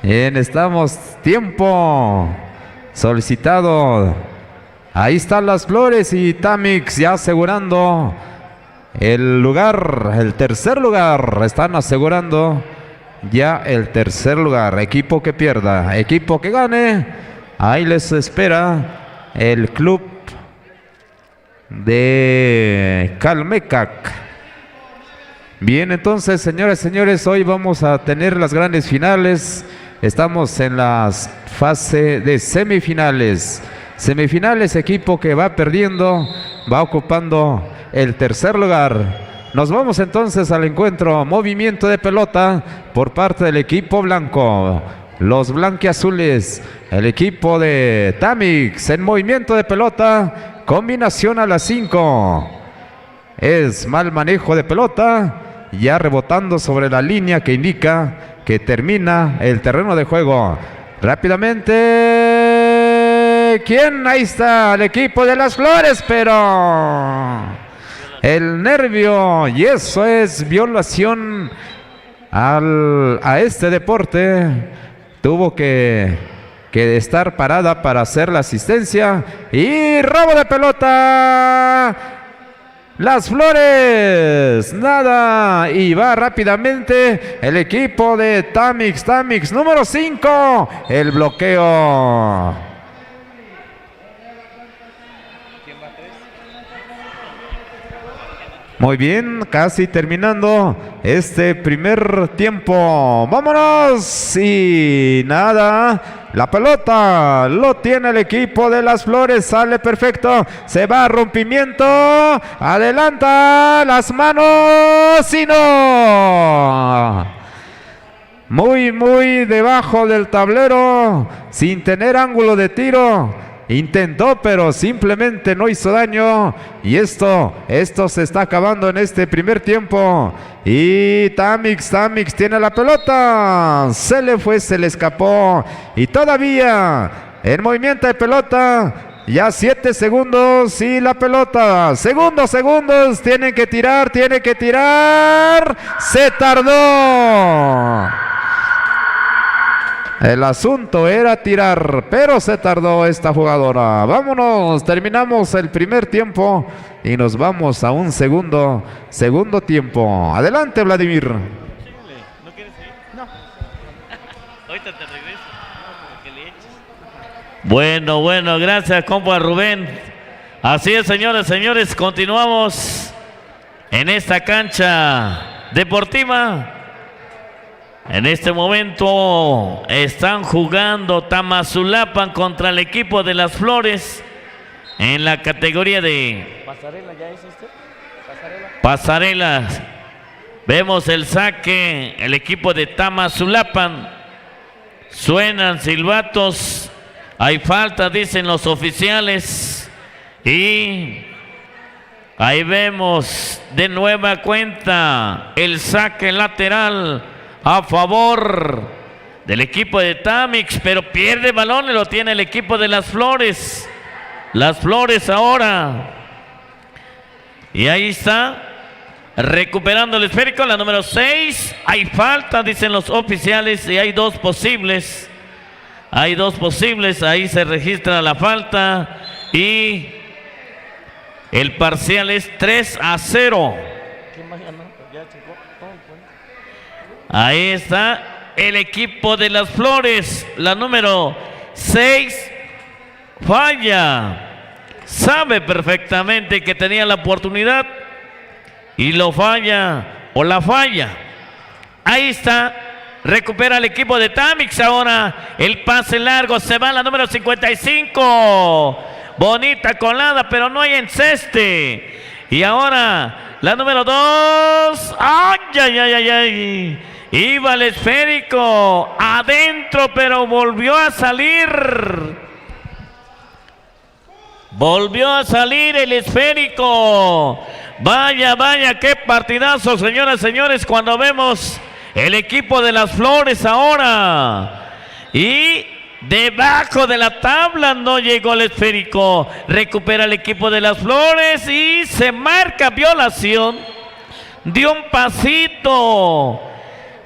S6: Bien, estamos tiempo solicitado. Ahí están las Flores y Tamix ya asegurando el lugar, el tercer lugar. Están asegurando ya el tercer lugar. Equipo que pierda, equipo que gane. Ahí les espera el club de Calmecac. Bien, entonces, señoras y señores, hoy vamos a tener las grandes finales. Estamos en la fase de semifinales. Semifinales, equipo que va perdiendo, va ocupando el tercer lugar. Nos vamos entonces al encuentro. Movimiento de pelota por parte del equipo blanco. Los blanquiazules, el equipo de Tamix en movimiento de pelota. Combinación a las 5. Es mal manejo de pelota. Ya rebotando sobre la línea que indica que termina el terreno de juego. Rápidamente, ¿quién? Ahí está el equipo de las Flores, pero el nervio, y eso es violación a este deporte. Tuvo que estar parada para hacer la asistencia y robo de pelota. Las Flores, nada, y va rápidamente el equipo de Tamix número 5, el bloqueo. Muy bien, casi terminando este primer tiempo. ¡Vámonos! Y nada, la pelota lo tiene el equipo de las Flores, sale perfecto, se va a rompimiento, adelanta las manos y no. Muy debajo del tablero, sin tener ángulo de tiro. Intentó, pero simplemente no hizo daño. Y esto se está acabando en este primer tiempo. Y Tamix tiene la pelota. Se le fue, se le escapó. Y todavía en movimiento de pelota. Ya 7 segundos y la pelota. Segundos. Tiene que tirar. Se tardó. El asunto era tirar, pero se tardó esta jugadora. Vámonos, terminamos el primer tiempo y nos vamos a un segundo tiempo. Adelante, Vladimir.
S3: ¿No quieres ir? No. Ahorita te regreso. Que le eches. Bueno, gracias, compa Rubén. Así es, señores, continuamos en esta cancha deportiva. En este momento están jugando Tamazulapan contra el equipo de las Flores en la categoría de pasarela. ¿Ya es este? Pasarelas. Vemos el saque, el equipo de Tamazulapan. Suenan silbatos. Hay falta, dicen los oficiales. Y ahí vemos de nueva cuenta el saque lateral a favor del equipo de Tamix, pero pierde balón y lo tiene el equipo de las Flores. Las Flores ahora. Y ahí está, recuperando el esférico, la número 6. Hay falta, dicen los oficiales, y hay dos posibles. Ahí se registra la falta y el parcial es 3-0. Ahí está, el equipo de las Flores. La número 6 falla. Sabe perfectamente que tenía la oportunidad y lo falla o la falla. Ahí está. Recupera el equipo de Tamix ahora. El pase largo. Se va la número 55. Bonita colada, pero no hay enceste. Y ahora la número 2. ¡Ay, ay, ay, ay, ay! Iba el esférico adentro, pero volvió a salir. Volvió a salir el esférico. Vaya, vaya, qué partidazo, señoras y señores, cuando vemos el equipo de las Flores ahora. Y debajo de la tabla no llegó el esférico. Recupera el equipo de las Flores y se marca violación. Dio un pasito.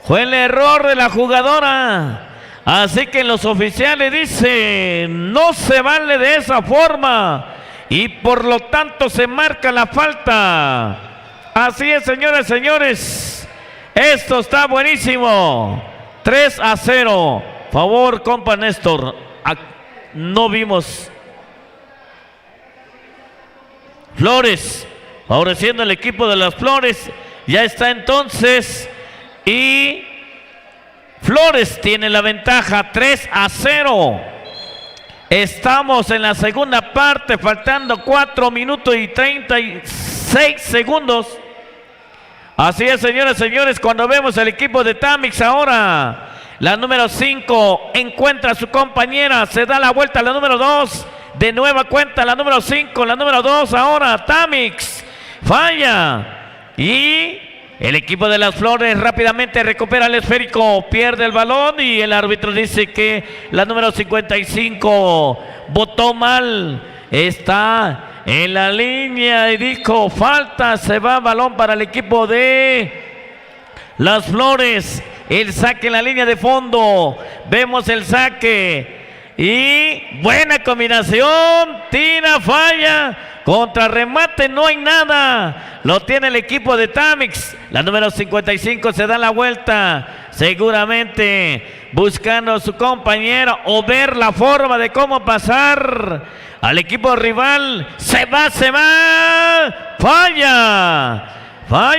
S3: Fue el error de la jugadora. Así que los oficiales dicen, no se vale de esa forma. Y por lo tanto se marca la falta. Así es, señores, señores. Esto está buenísimo. 3-0. Favor, compa Néstor. No vimos. Flores. Favoreciendo el equipo de las Flores. Ya está entonces. Y Flores tiene la ventaja. 3-0. Estamos en la segunda parte. Faltando 4 minutos y 36 segundos. Así es, señores, señores, cuando vemos el equipo de Tamix ahora, la número 5 encuentra a su compañera, se da la vuelta a la número 2, de nueva cuenta la número 5, la número 2 ahora, Tamix, falla, y el equipo de las Flores rápidamente recupera el esférico, pierde el balón y el árbitro dice que la número 55 votó mal, está en la línea y dijo falta, se va balón para el equipo de las Flores. El saque en la línea de fondo. Vemos el saque. Y buena combinación. Tira, falla. Contra remate no hay nada. Lo tiene el equipo de Tamix. La número 55 se da la vuelta. Seguramente buscando a su compañero o ver la forma de cómo pasar al equipo rival. Se va, falla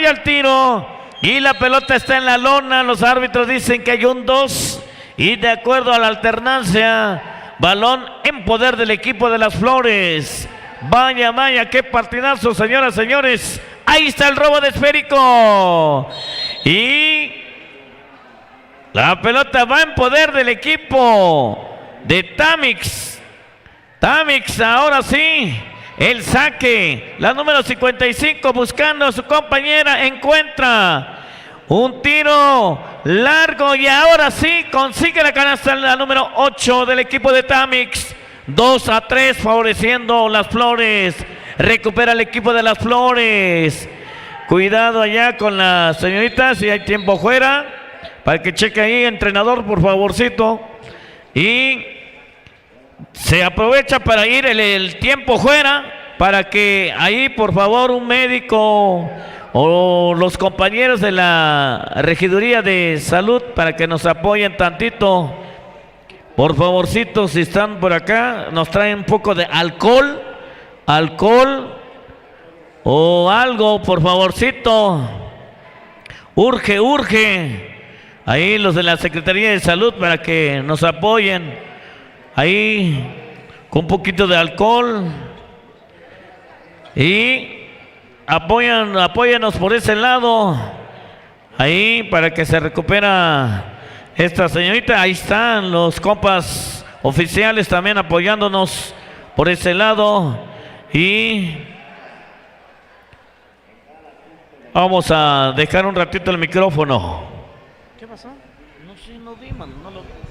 S3: el tiro y la pelota está en la lona. Los árbitros dicen que hay un 2 y de acuerdo a la alternancia, balón en poder del equipo de las Flores. Vaya, vaya, qué partidazo, señoras, señores. Ahí está el robo de esférico y la pelota va en poder del equipo de Tamix. Tamix, ahora sí, el saque, la número 55 buscando a su compañera, encuentra un tiro largo y ahora sí consigue la canasta la número 8 del equipo de Tamix. 2-3 favoreciendo las Flores, recupera el equipo de las Flores. Cuidado allá con la señorita, si hay tiempo fuera, para que cheque ahí, entrenador, por favorcito. Y se aprovecha para ir el tiempo fuera, para que ahí por favor un médico o los compañeros de la regiduría de salud para que nos apoyen tantito, por favorcito, si están por acá, nos traen un poco de alcohol o algo, por favorcito, urge ahí los de la Secretaría de Salud para que nos apoyen ahí con un poquito de alcohol y apóyanos por ese lado ahí para que se recupera esta señorita. Ahí están los compas oficiales también apoyándonos por ese lado y vamos a dejar un ratito el micrófono. ¿Qué pasó? No sé, no vi, man, no lo...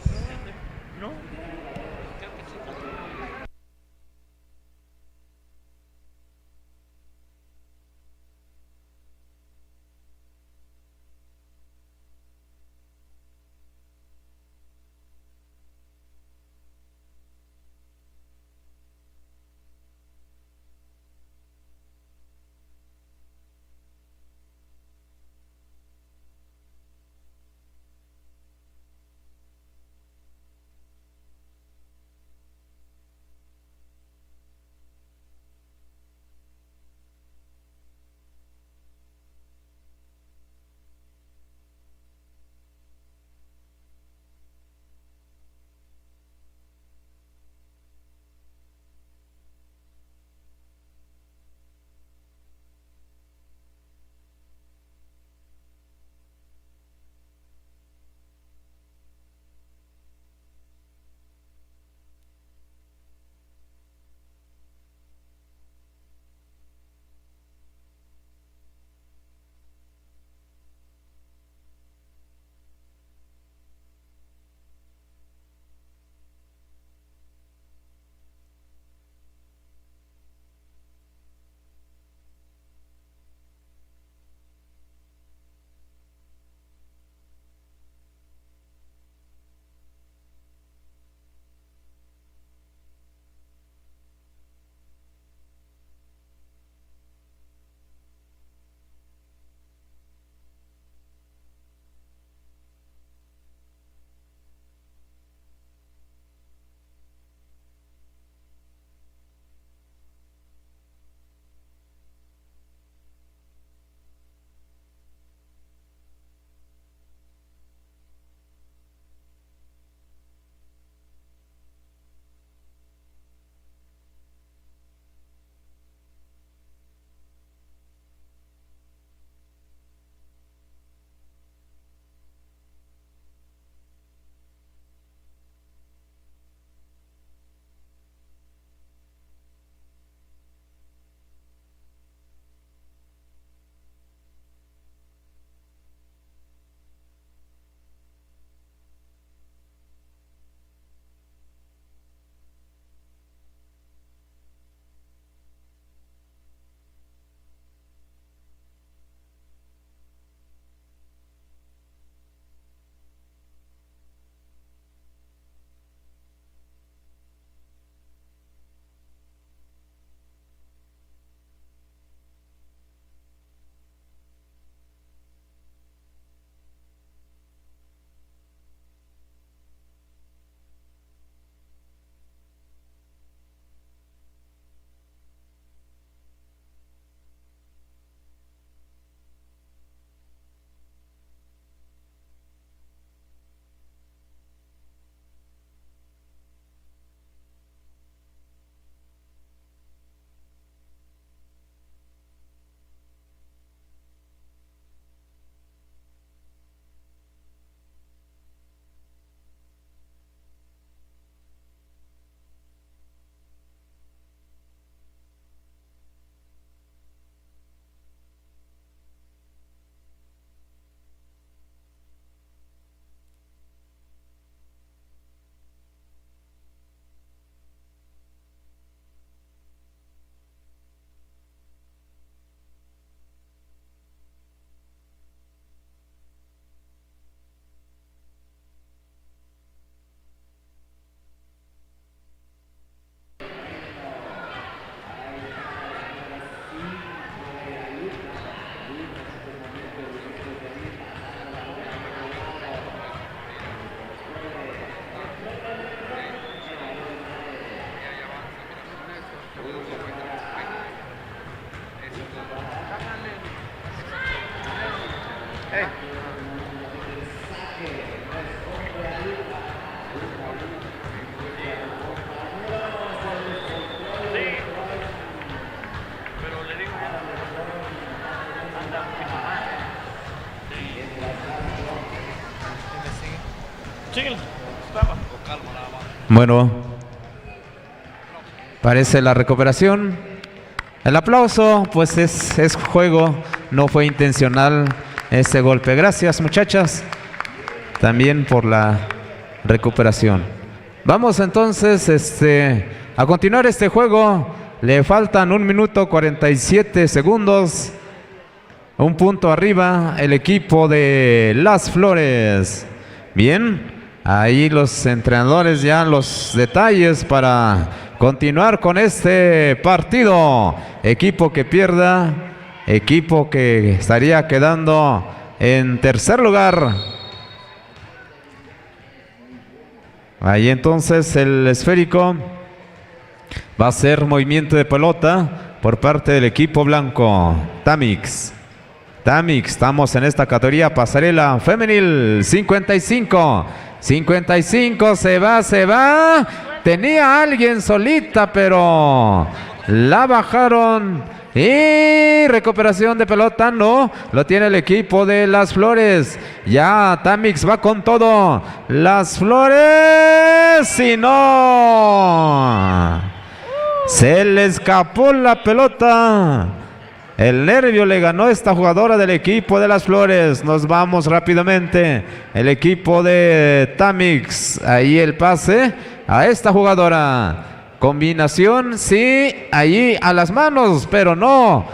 S6: Bueno, parece la recuperación. El aplauso, pues es juego, no fue intencional ese golpe. Gracias, muchachas, también por la recuperación. Vamos entonces a continuar este juego. Le faltan 1 minuto 47 segundos. Un punto arriba el equipo de Las Flores. Bien. Ahí los entrenadores ya los detalles para continuar con este partido. Equipo que pierda, equipo que estaría quedando en tercer lugar. Ahí entonces el esférico va a ser movimiento de pelota por parte del equipo blanco. Tamix, estamos en esta categoría pasarela femenil 55. 55, se va. Tenía alguien solita, pero la bajaron. Y recuperación de pelota, no. Lo tiene el equipo de Las Flores. Ya Tamix va con todo. Las Flores. Y no. Se le escapó la pelota. El nervio le ganó a esta jugadora del equipo de Las Flores. Nos vamos rápidamente. El equipo de Tamix. Ahí el pase a esta jugadora. Combinación, sí, allí a las manos, pero no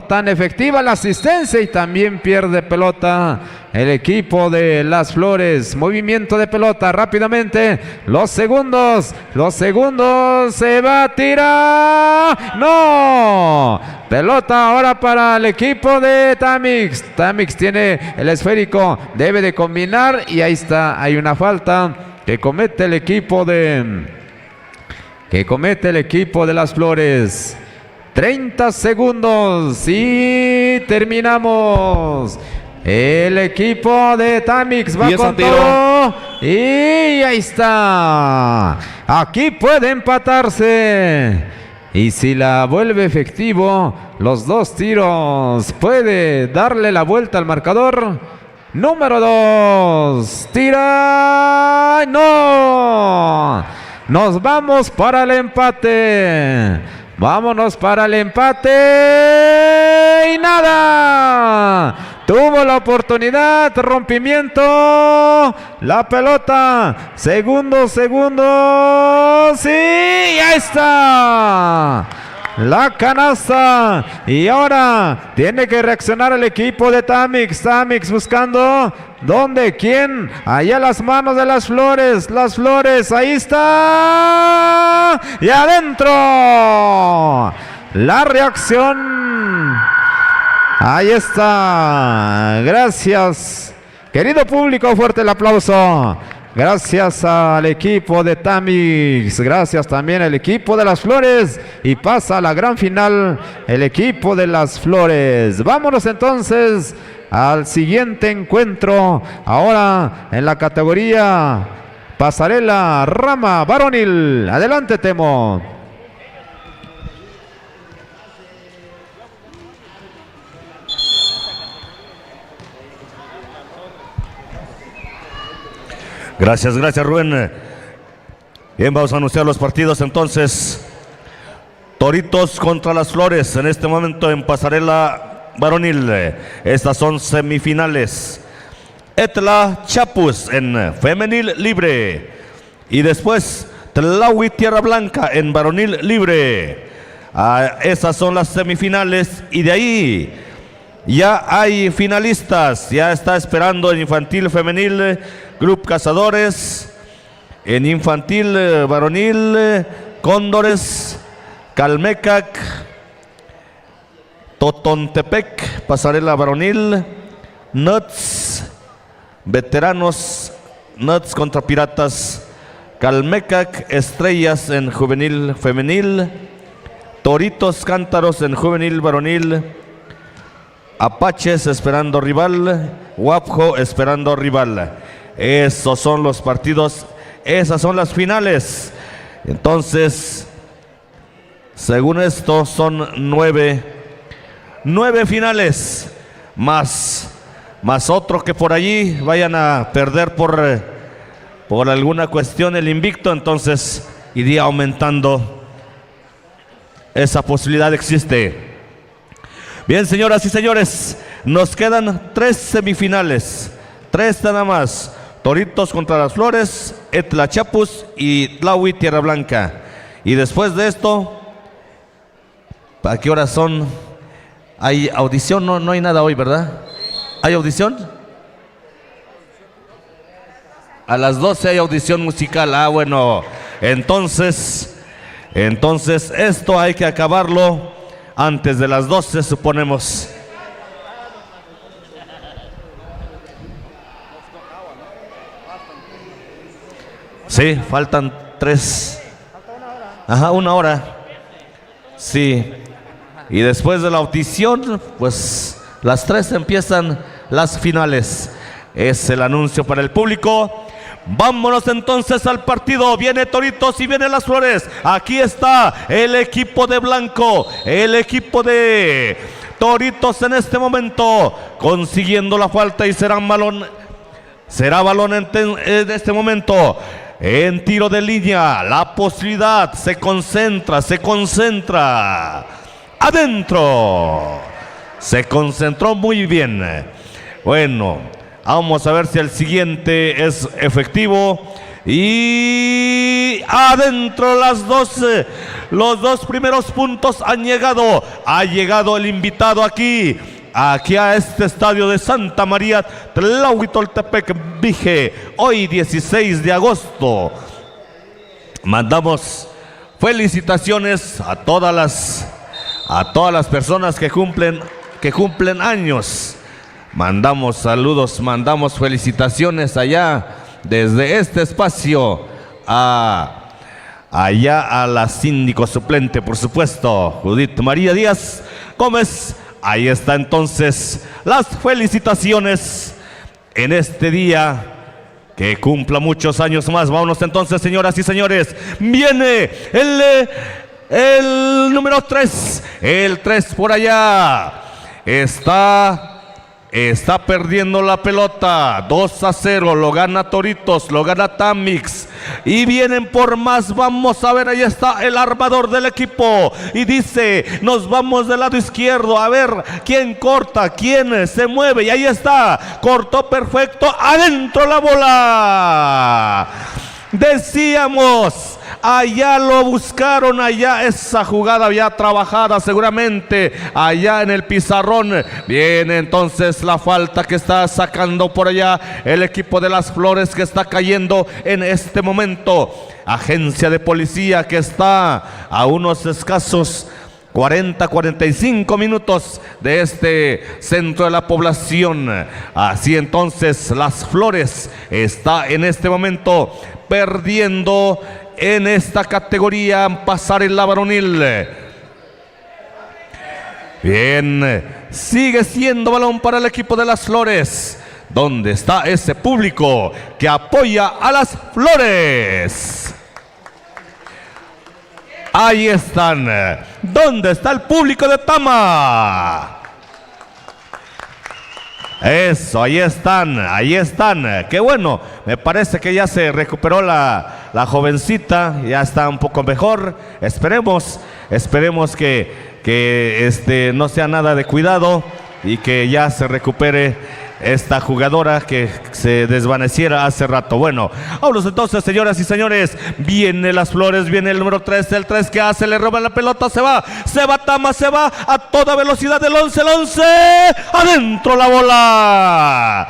S6: tan efectiva la asistencia y también pierde pelota el equipo de Las Flores. Movimiento de pelota rápidamente. Los segundos, se va a tirar. ¡No! Pelota ahora para el equipo de Tamix. Tamix tiene el esférico, debe de combinar y ahí está, hay una falta que comete el equipo de Las Flores. 30 segundos y terminamos. El equipo de Tamix va con todo. Y ahí está. Aquí puede empatarse. Y si la vuelve efectivo, los 2 tiros, puede darle la vuelta al marcador. Número 2. Tira. ¡No! Nos vamos para el empate. Vámonos para el empate. Y nada. Tuvo la oportunidad. Rompimiento. La pelota. Segundo. Sí, ahí está. La canasta. Y ahora tiene que reaccionar el equipo de Tamix. Tamix buscando. ¿Dónde? ¿Quién? Allá las manos de Las Flores. Las Flores. Ahí está. Y adentro. La reacción. Ahí está. Gracias. Querido público, fuerte el aplauso. Gracias al equipo de Tamix, gracias también al equipo de Las Flores y pasa a la gran final el equipo de Las Flores. Vámonos entonces al siguiente encuentro, ahora en la categoría pasarela rama varonil. Adelante, Temo.
S4: Gracias Rubén. Bien, vamos a anunciar los partidos entonces. Toritos contra Las Flores en este momento en pasarela varonil. Estas son semifinales. Etla Chapus en femenil libre. Y después Tlahui Tierra Blanca en varonil libre. Esas son las semifinales y de ahí ya hay finalistas. Ya está esperando en infantil femenil Grupo Cazadores, en infantil varonil Cóndores, Calmecac, Totontepec, pasarela varonil, Nuts, veteranos, Nuts contra Piratas, Calmecac, Estrellas en juvenil femenil, Toritos Cántaros en juvenil varonil, Apaches esperando rival Guapjo esperando rival. Esos son los partidos, esas son las finales. Entonces, según esto, son nueve finales, más otro que por allí vayan a perder por alguna cuestión el invicto, entonces iría aumentando. Esa posibilidad existe. Bien, señoras y señores, nos quedan 3 semifinales, 3 nada más. Toritos contra las Flores, Etla Chapus y Tlahui Tierra Blanca. Y después de esto, ¿a qué horas son? ¿Hay audición? No hay nada hoy, ¿verdad? ¿Hay audición? A las 12 hay audición musical. Ah, bueno, entonces esto hay que acabarlo antes de las 12, suponemos. Sí, faltan 3. Ajá, 1 hora. Sí. Y después de la audición, pues las 3 empiezan las finales. Es el anuncio para el público. Vámonos entonces al partido. Viene Toritos y viene las Flores. Aquí está el equipo de blanco, el equipo de Toritos en este momento consiguiendo la falta y será balón en este momento. En tiro de línea, la posibilidad se concentra. Adentro. Se concentró muy bien. Bueno, vamos a ver si el siguiente es efectivo. Y adentro los dos primeros puntos han llegado. Ha llegado el invitado aquí a este estadio de Santa María Tlahuitoltepec, Vije, hoy 16 de agosto. Mandamos felicitaciones a todas las personas que cumplen años. Mandamos saludos, mandamos felicitaciones allá desde este espacio allá a la síndico suplente, por supuesto, Judith María Díaz Gómez. Ahí está entonces las felicitaciones en este día, que cumpla muchos años más. Vámonos entonces, señoras y señores. Viene el número 3, el 3 por allá. Está perdiendo la pelota, 2-0, lo gana Toritos, lo gana Tamix. Y vienen por más, vamos a ver, ahí está el armador del equipo. Y dice, nos vamos del lado izquierdo, a ver quién corta, quién se mueve. Y ahí está, cortó perfecto, adentro la bola. Decíamos, allá lo buscaron, allá esa jugada ya trabajada seguramente, allá en el pizarrón. Viene entonces la falta que está sacando por allá el equipo de las Flores, que está cayendo en este momento. Agencia de policía que está a unos escasos 40-45 minutos de este centro de la población. Así entonces las Flores está en este momento perdiendo en esta categoría pasarela varonil. Bien, sigue siendo balón para el equipo de las Flores. ¿Dónde está ese público que apoya a las Flores? Ahí están. ¿Dónde está el público de Tama? Eso, ahí están. Qué bueno, me parece que ya se recuperó la jovencita, ya está un poco mejor. Esperemos que no sea nada de cuidado y que ya se recupere esta jugadora que se desvaneciera hace rato. Bueno, vámonos entonces, señoras y señores. Viene las Flores, viene el número 3, el 3 que hace, le roban la pelota, se va Tama, se va a toda velocidad el 11, adentro la bola.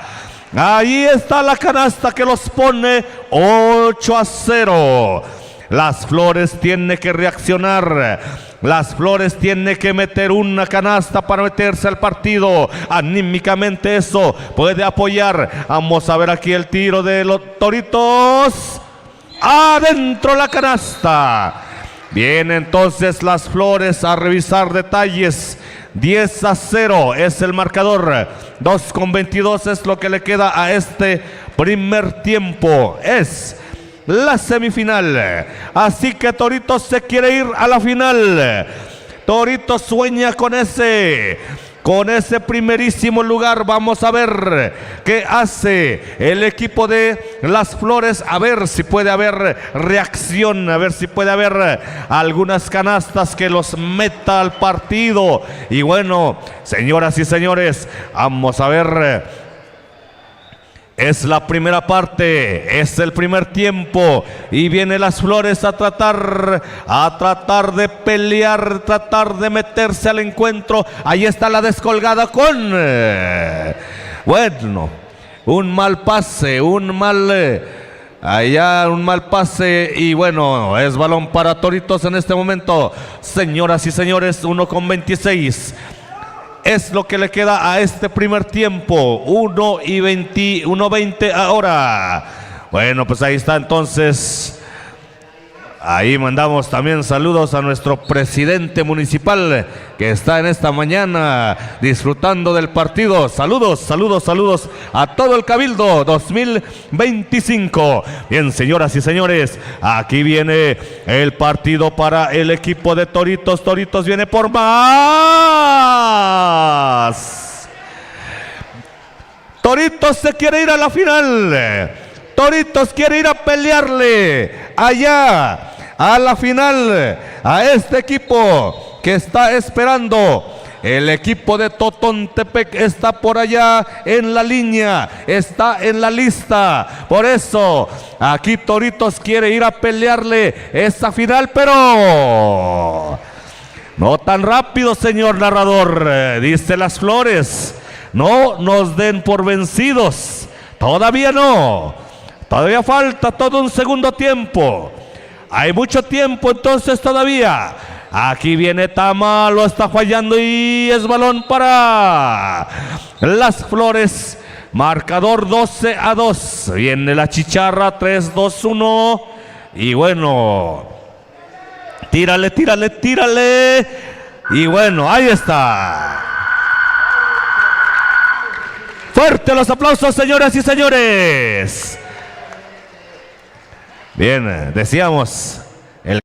S4: Ahí está la canasta que los pone 8-0. Las Flores tienen que reaccionar. Las Flores tienen que meter una canasta para meterse al partido. Anímicamente eso puede apoyar. Vamos a ver aquí el tiro de los Toritos. Adentro la canasta. Bien, entonces las Flores a revisar detalles 10-0 es el marcador. 2:22 es lo que le queda a este primer tiempo. Es la semifinal. Así que Toritos se quiere ir a la final. Toritos sueña con ese primerísimo lugar. Vamos a ver qué hace el equipo de Las Flores, a ver si puede haber reacción, a ver si puede haber algunas canastas que los meta al partido. Y bueno, señoras y señores, vamos a ver. Es la primera parte, es el primer tiempo y viene Las Flores a tratar de pelear, tratar de meterse al encuentro. Ahí está la descolgada con, bueno, un mal pase, un mal pase y bueno, es balón para Toritos en este momento. Señoras y señores, 1:26. Es lo que le queda a este primer tiempo. 1:20 ahora. Bueno, pues ahí está entonces. Ahí mandamos también saludos a nuestro presidente municipal que está en esta mañana disfrutando del partido. Saludos a todo el Cabildo 2025. Bien, señoras y señores, aquí viene el partido para el equipo de Toritos. Toritos viene por más. Toritos se quiere ir a la final. Toritos quiere ir a pelearle allá a la final a este equipo que está esperando. El equipo de Totontepec está por allá en la línea, está en la lista. Por eso aquí Toritos quiere ir a pelearle esa final, pero no tan rápido, señor narrador. Dice Las Flores, no nos den por vencidos. Todavía no. Todavía falta todo un segundo tiempo. Hay mucho tiempo entonces todavía. Aquí viene Tama, lo está fallando y es balón para Las Flores. Marcador 12-2. Viene la chicharra, 3-2-1. Y bueno, tírale. Y bueno, ahí está. Fuerte los aplausos, señoras y señores. Bien, decíamos, el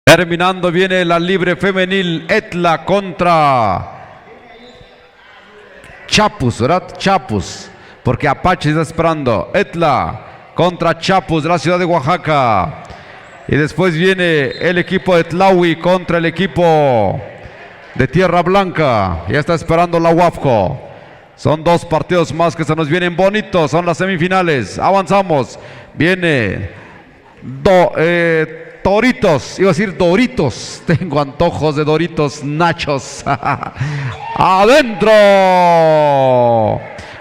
S1: terminando viene la libre femenil Etla contra Chapus, ¿verdad? Chapus, porque Apache está esperando. Etla contra Chapus de la ciudad de Oaxaca. Y después viene el equipo de Tlahui contra el equipo de Tierra Blanca. Ya está esperando la UAFCO. Son dos partidos más que se nos vienen bonitos. Son las semifinales. Avanzamos. Viene Toritos, iba a decir Doritos. Tengo antojos de Doritos Nachos. Adentro.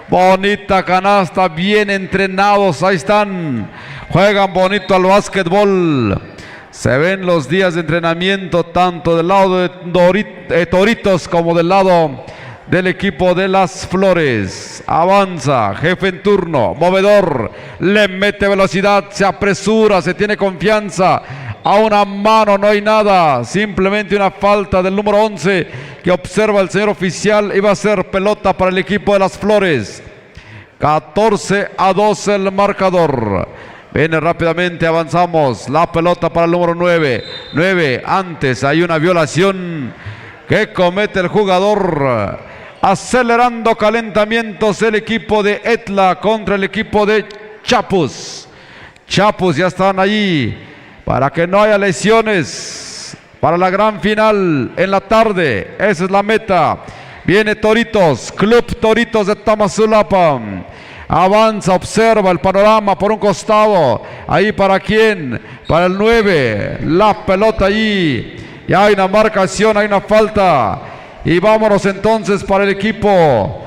S1: Bonita canasta, bien entrenados. Ahí están. Juegan bonito al básquetbol. Se ven los días de entrenamiento tanto del lado de Toritos como del lado del equipo de Las Flores. Avanza, jefe en turno, movedor, le mete velocidad, se apresura, se tiene confianza. A una mano no hay nada, simplemente una falta del número 11 que observa el señor oficial. Iba a ser pelota para el equipo de Las Flores. 14-2 el marcador. Viene rápidamente, avanzamos. La pelota para el número 9. 9, antes hay una violación que comete el jugador. Acelerando calentamientos el equipo de Etla contra el equipo de Chapus. Chapus ya están allí para que no haya lesiones para la gran final en la tarde. Esa es la meta. Viene Toritos, Club Toritos de Tamazulapa. Avanza, observa el panorama por un costado. Ahí para quién, para el 9. La pelota allí Y hay una marcación, hay una falta. Y vámonos entonces para el equipo.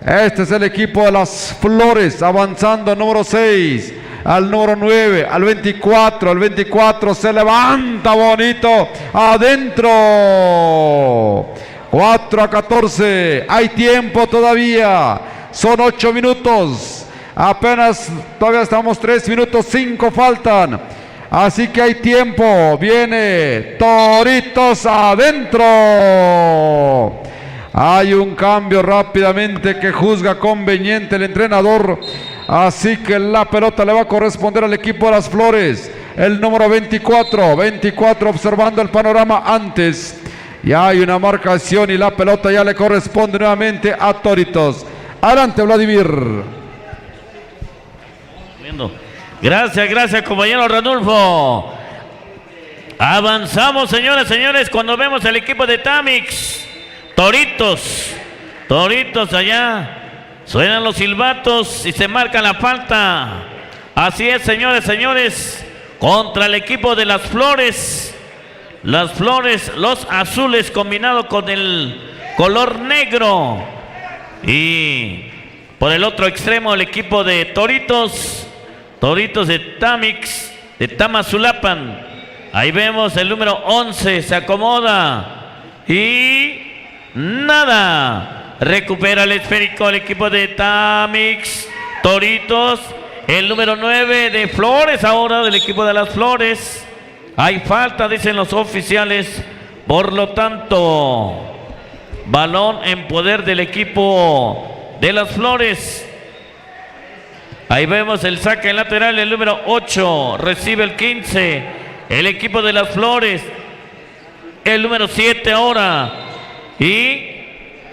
S1: Este es el equipo de las Flores, avanzando al número 6, al número 9, al 24. El 24 se levanta bonito, adentro. 4-14, hay tiempo todavía, son 8 minutos. Apenas, todavía estamos 3 minutos, 5 faltan. Así que hay tiempo. Viene Toritos adentro. Hay un cambio rápidamente que juzga conveniente el entrenador. Así que la pelota le va a corresponder al equipo de las Flores. El número 24. 24 observando el panorama antes. Ya hay una marcación y la pelota ya le corresponde nuevamente a Toritos. Adelante, Vladimir.
S3: Gracias, compañero Ranulfo. Avanzamos, señoras, señores, cuando vemos el equipo de Tamix. Toritos allá. Suenan los silbatos y se marca la falta. Así es, señores, señores. Contra el equipo de las Flores. Las Flores, los azules combinado con el color negro. Y por el otro extremo el equipo de Toritos de Tamix, de Tamazulapan. Ahí vemos el número 11, se acomoda. Y nada. Recupera el esférico el equipo de Tamix, Toritos. El número 9 de Flores, ahora del equipo de las Flores. Hay falta, dicen los oficiales. Por lo tanto, balón en poder del equipo de las Flores. Ahí vemos el saque lateral, el número 8. Recibe el 15. El equipo de las Flores. El número 7 ahora. Y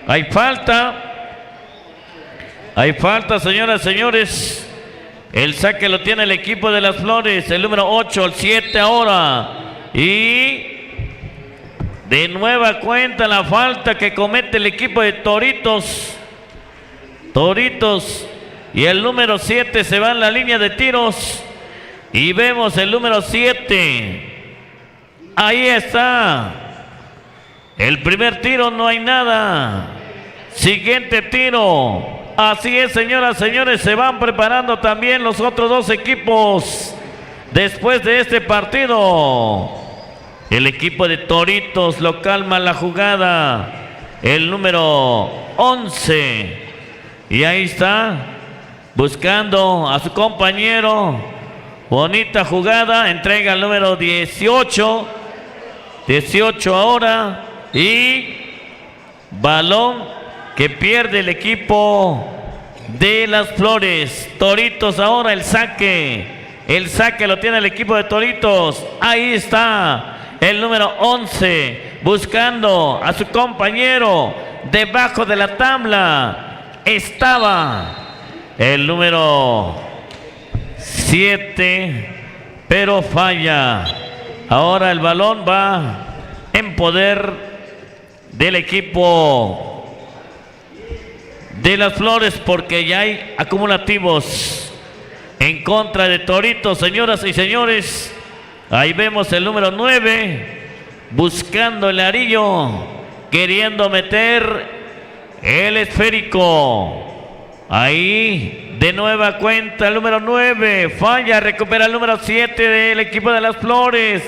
S3: hay falta. Hay falta, señoras, señores. El saque lo tiene el equipo de las Flores. El número 8, el 7 ahora. Y de nueva cuenta la falta que comete el equipo de Toritos. Y el número 7 se va en la línea de tiros. Y vemos el número 7. Ahí está. El primer tiro, no hay nada. Siguiente tiro. Así es, señoras, señores, se van preparando también los otros dos equipos después de este partido. El equipo de Toritos lo calma la jugada, el número 11. Y ahí está, buscando a su compañero. Bonita jugada, entrega el número 18. 18 ahora. Y balón que pierde el equipo de las Flores. Toritos ahora el saque. El saque lo tiene el equipo de Toritos. Ahí está el número 11 buscando a su compañero debajo de la tabla. Estaba el número 7, pero falla. Ahora el balón va en poder del equipo de las Flores, porque ya hay acumulativos en contra de Toritos, señoras y señores. Ahí vemos el número 9 buscando el arillo, queriendo meter el esférico. Ahí de nueva cuenta el número 9 falla, recupera el número 7 del equipo de las Flores.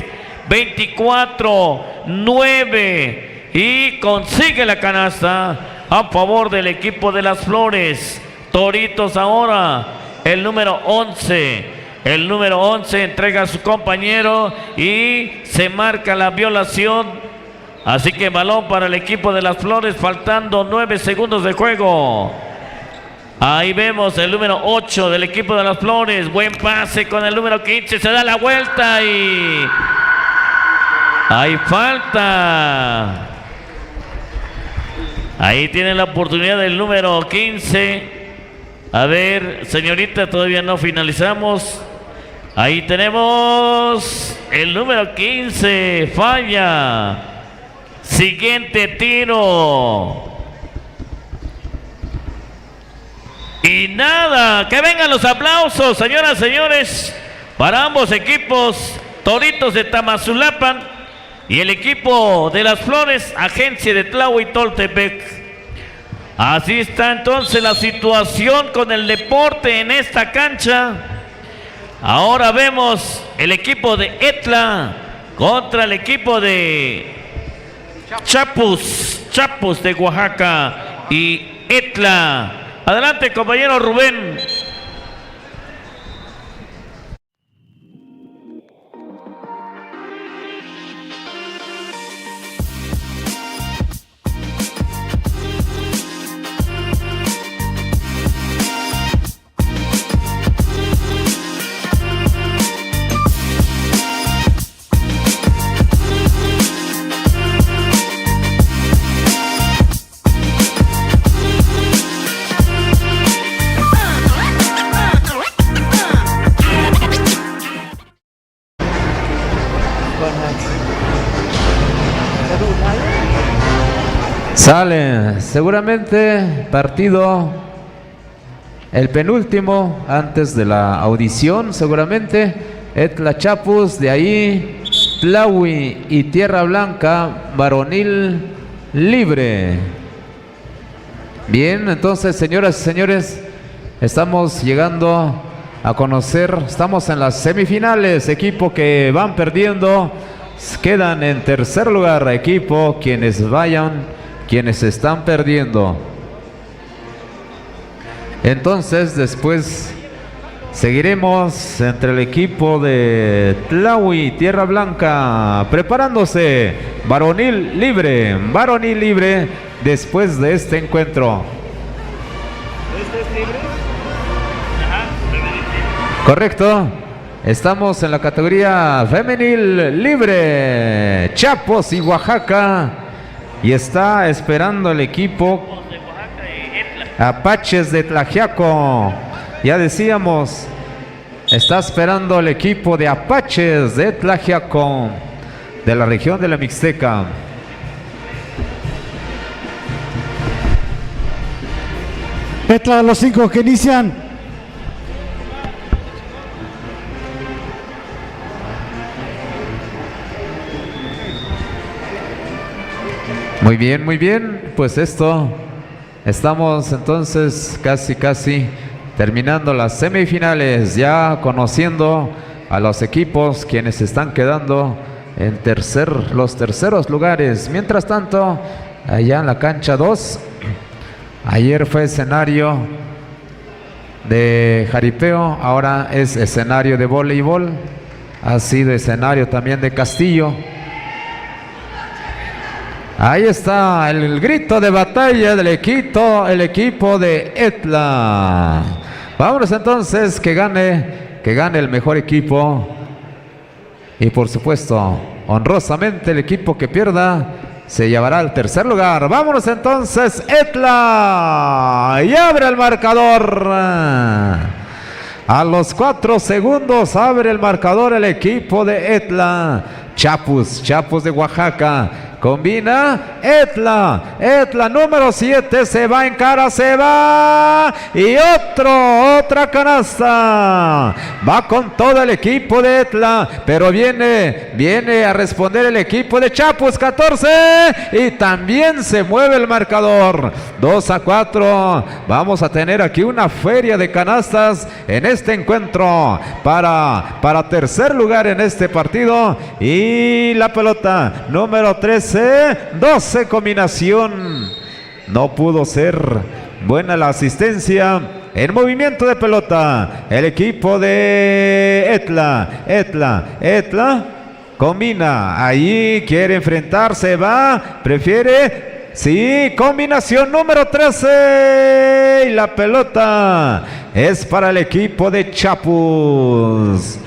S3: 24-9 y consigue la canasta a favor del equipo de las Flores. Toritos ahora, el número 11. El número 11 entrega a su compañero y se marca la violación. Así que balón para el equipo de las Flores, faltando 9 segundos de juego. Ahí vemos el número 8 del equipo de las Flores. Buen pase con el número 15. Se da la vuelta y hay falta. Ahí tiene la oportunidad del número 15. A ver, señorita, todavía no finalizamos. Ahí tenemos el número 15. Falla. Siguiente tiro. Y nada, que vengan los aplausos, señoras y señores, para ambos equipos. Toritos de Tamazulapan y el equipo de las Flores, Agencia de Tlahuitoltepec. Así está entonces la situación con el deporte en esta cancha. Ahora vemos el equipo de Etla contra el equipo de Chapus de Oaxaca y Etla. Adelante, compañero Rubén.
S6: Sale, seguramente partido el penúltimo antes de la audición, seguramente Etla Chapus, de ahí Tlahui y Tierra Blanca, varonil libre. Bien, entonces, señoras y señores, estamos llegando a conocer, estamos en las semifinales, equipo que van perdiendo, quedan en tercer lugar, equipo quienes están perdiendo. Entonces después seguiremos entre el equipo de Tlahui, Tierra Blanca, preparándose varonil libre después de este encuentro.
S3: ¿Este es libre? Ajá,
S6: Correcto. Estamos en la categoría femenil libre, Chapos y Oaxaca. Y está esperando el equipo Apaches de Tlaxiaco. Ya decíamos, está esperando el equipo de Apaches de Tlaxiaco, de la región de la Mixteca.
S5: Etla, los 5 que inician.
S6: Muy bien, pues esto, estamos entonces casi terminando las semifinales, ya conociendo a los equipos quienes están quedando en los terceros lugares. Mientras tanto, allá en la cancha 2, ayer fue escenario de jaripeo, ahora es escenario de voleibol, ha sido escenario también de Castillo. Ahí está el grito de batalla del el equipo de Etla. Vámonos entonces, que gane el mejor equipo. Y por supuesto, honrosamente el equipo que pierda se llevará al tercer lugar. Vámonos entonces, Etla. Y abre el marcador. A los 4 segundos abre el marcador el equipo de Etla. Chapus de Oaxaca. Combina Etla número 7, se va en cara, se va, y otra canasta, va con todo el equipo de Etla, pero viene a responder el equipo de Chapus, 14, y también se mueve el marcador, 2-4, vamos a tener aquí una feria de canastas en este encuentro, para tercer lugar en este partido, y la pelota número 13, 12 combinación, no pudo ser buena la asistencia. En movimiento de pelota, el equipo de Etla combina, ahí quiere enfrentarse, prefiere, sí, combinación número 13, y la pelota es para el equipo de Chapus,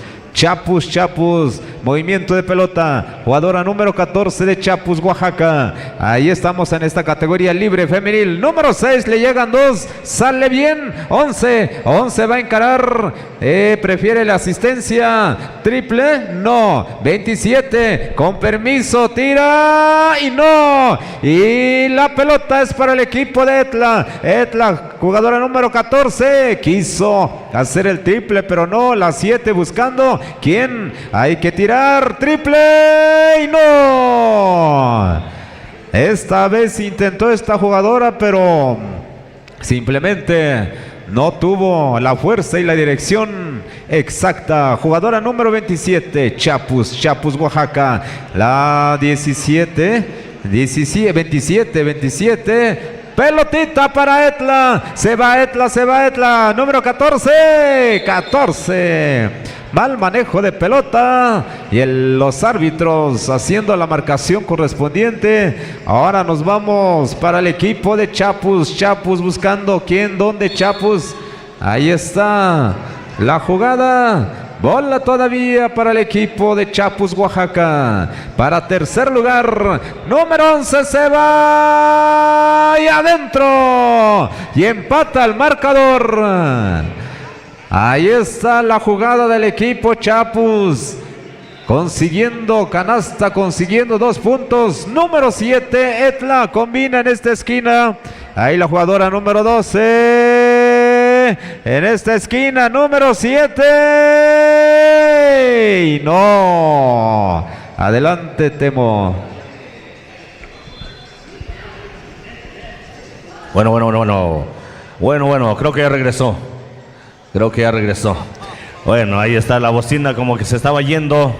S6: movimiento de pelota, jugadora número 14 de Chapus, Oaxaca. Ahí estamos en esta categoría libre femenil. Número 6, le llegan 2, sale bien. 11 va a encarar, prefiere la asistencia, triple, no. 27, con permiso, tira y no. Y la pelota es para el equipo de Etla, jugadora número 14, quiso hacer el triple, pero no, la 7 buscando. ¿Quién? Hay que tirar, triple y no. Esta vez intentó esta jugadora, pero simplemente no tuvo la fuerza y la dirección exacta. Jugadora número 27, Chapus, Oaxaca. La 27. Pelotita para Etla. Se va Etla. Número 14. Mal manejo de pelota. Y los árbitros haciendo la marcación correspondiente. Ahora nos vamos para el equipo de Chapus. Chapus buscando quién, dónde Chapus. Ahí está la jugada. Bola todavía para el equipo de Chapus, Oaxaca. Para tercer lugar, número 11 se va y adentro. Y empata el marcador. Ahí está la jugada del equipo Chapus. Consiguiendo canasta, consiguiendo 2 puntos. Número 7, Etla combina en esta esquina. Ahí la jugadora número 12. En esta esquina, número 7. Y no. Adelante, Temo.
S4: Bueno, creo que ya regresó. Bueno, ahí está la bocina, como que se estaba yendo.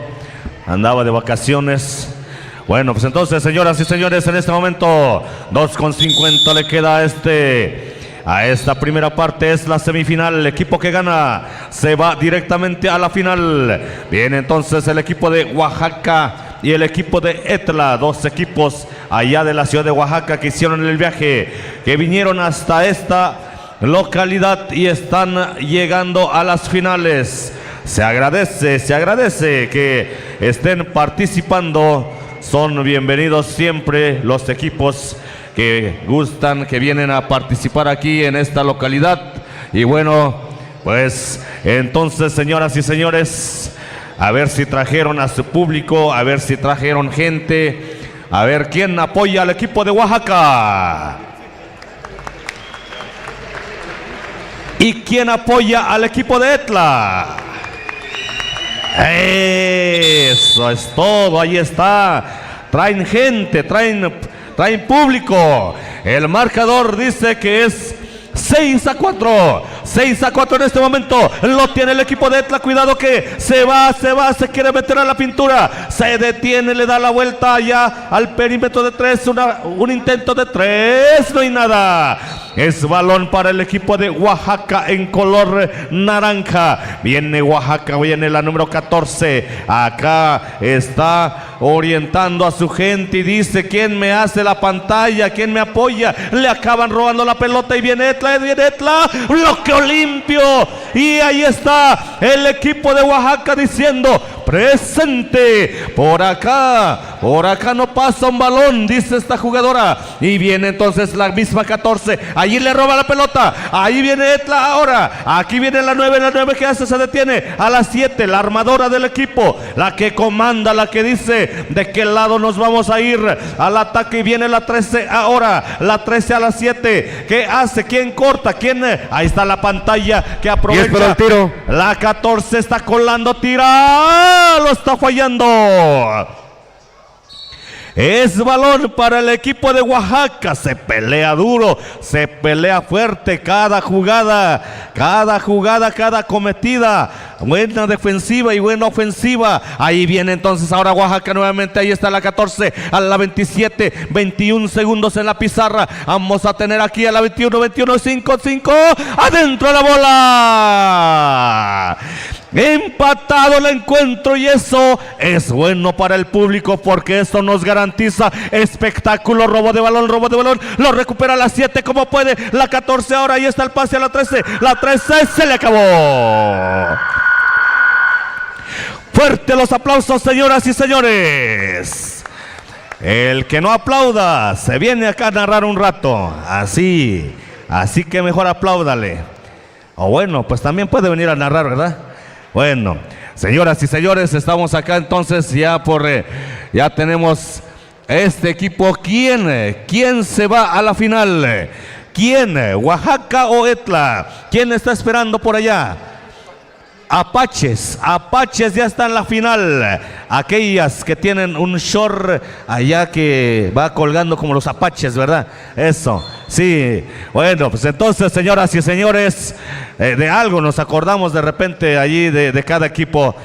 S4: Andaba de vacaciones. Bueno, pues entonces, señoras y señores, en este momento 2:50 le queda a esta primera parte. Es la semifinal. El equipo que gana se va directamente a la final. Viene entonces el equipo de Oaxaca y el equipo de Etla, 2 equipos allá de la ciudad de Oaxaca que hicieron el viaje, que vinieron hasta esta localidad y están llegando a las finales. Se agradece que estén participando. Son bienvenidos siempre los equipos que gustan, que vienen a participar aquí en esta localidad. Y bueno, pues entonces, señoras y señores, a ver si trajeron a su público, a ver si trajeron gente, a ver quién apoya al equipo de Oaxaca y quién apoya al equipo de Etla. Eso es todo, ahí está. Traen gente, traen público. El marcador dice que es 6-4. 6-4 en este momento. Lo tiene el equipo de Etla. Cuidado que se va, se quiere meter a la pintura. Se detiene, le da la vuelta allá al perímetro de 3. Un intento de 3. No hay nada. Es balón para el equipo de Oaxaca en color naranja. Viene Oaxaca, viene la número 14. Acá está orientando a su gente y dice: ¿quién me hace la pantalla? ¿Quién me apoya? Le acaban robando la pelota y viene Etla. Bloqueo limpio. Y ahí está el equipo de Oaxaca diciendo: presente. Por acá no pasa un balón, dice esta jugadora. Y viene entonces la misma 14. Allí le roba la pelota. Ahí viene Etla ahora. Aquí viene la 9. La 9 que hace, se detiene. A la 7, la armadora del equipo. La que comanda, la que dice de qué lado nos vamos a ir al ataque. Y viene la 13 ahora. La 13 a la 7. ¿Qué hace? ¿Quién corta? ¿Quién? Ahí está la pantalla que aprovecha.
S1: 10 para el tiro.
S4: La 14 está colando, tira. Lo está fallando. Es balón para el equipo de Oaxaca. Se pelea duro, se pelea fuerte. Cada jugada, cada cometida. Buena defensiva y buena ofensiva. Ahí viene entonces ahora Oaxaca nuevamente. Ahí está la 14 a la 27. 21 segundos en la pizarra. Vamos a tener aquí a la 21, 5. Adentro la bola. Empatado el encuentro, y eso es bueno para el público porque esto nos garantiza espectáculo. Robo de balón, lo recupera la 7 como puede, la 14 ahora, ahí está el pase a la 13, la 13 se le acabó. Fuerte los aplausos, señoras y señores. El que no aplauda se viene acá a narrar un rato, así que mejor apláudale. O bueno, pues también puede venir a narrar, ¿verdad? Bueno, señoras y señores, estamos acá entonces ya tenemos este equipo. ¿Quién se va a la final? ¿Quién? ¿Oaxaca o Etla? ¿Quién está esperando por allá? Apaches ya está en la final. Aquellas que tienen un short allá que va colgando como los apaches, ¿verdad? Eso, sí. Bueno, pues entonces, señoras y señores, de algo nos acordamos de repente allí de cada equipo,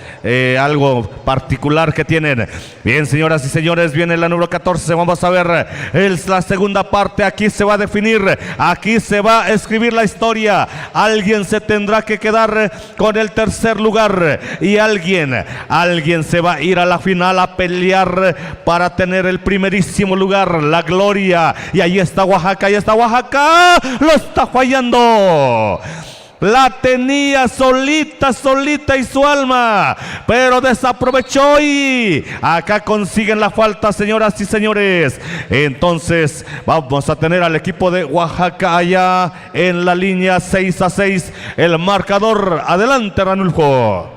S4: algo particular que tienen. Bien, señoras y señores, viene la número 14. Vamos a ver, es la segunda parte. Aquí se va a definir, aquí se va a escribir la historia. Alguien se tendrá que quedar con el tercer lugar y alguien se va a ir a la final a pelear para tener el primerísimo lugar, la gloria. Y ahí está Oaxaca, lo está fallando. La tenía solita y su alma, pero desaprovechó y acá consiguen la falta, señoras y señores. Entonces vamos a tener al equipo de Oaxaca allá en la línea 6-6, el marcador. Adelante, Ranulfo.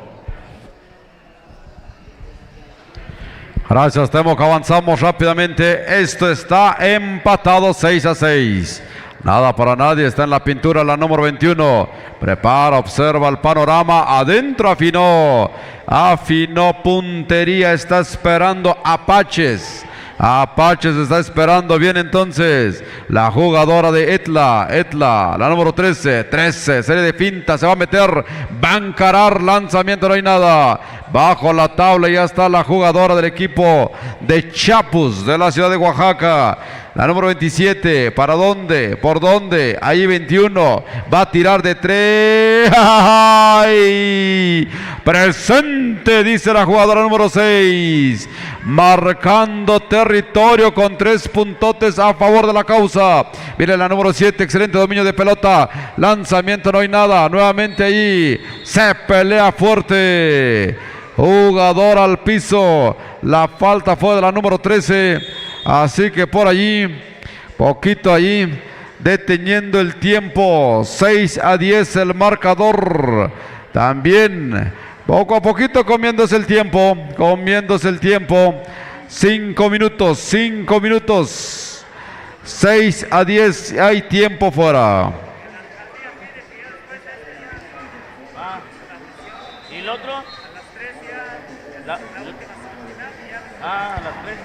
S1: Gracias, Temo, que avanzamos rápidamente. Esto está empatado 6-6. Nada para nadie, está en la pintura la número 21. Prepara, observa el panorama. Adentro afinó puntería, está esperando Apaches. Apaches está esperando bien entonces la jugadora de Etla, la número 13, serie de finta, se va a meter, va a encarar, lanzamiento, no hay nada, bajo la tabla ya está la jugadora del equipo de Chapus de la ciudad de Oaxaca, la número 27, ¿para dónde? ¿Por dónde? Ahí 21, va a tirar de 3, ¡ay! Presente, dice la jugadora número 6, marcando territorio con 3 puntotes a favor de la causa. Viene la número 7, excelente dominio de pelota, lanzamiento, no hay nada, nuevamente ahí, se pelea fuerte, jugador al piso, la falta fue de la número 13, así que por allí, poquito allí, deteniendo el tiempo, 6-10 el marcador, también poco a poquito comiéndose el tiempo, 5 minutos, 6-10, hay tiempo fuera.
S3: ¿Y el otro?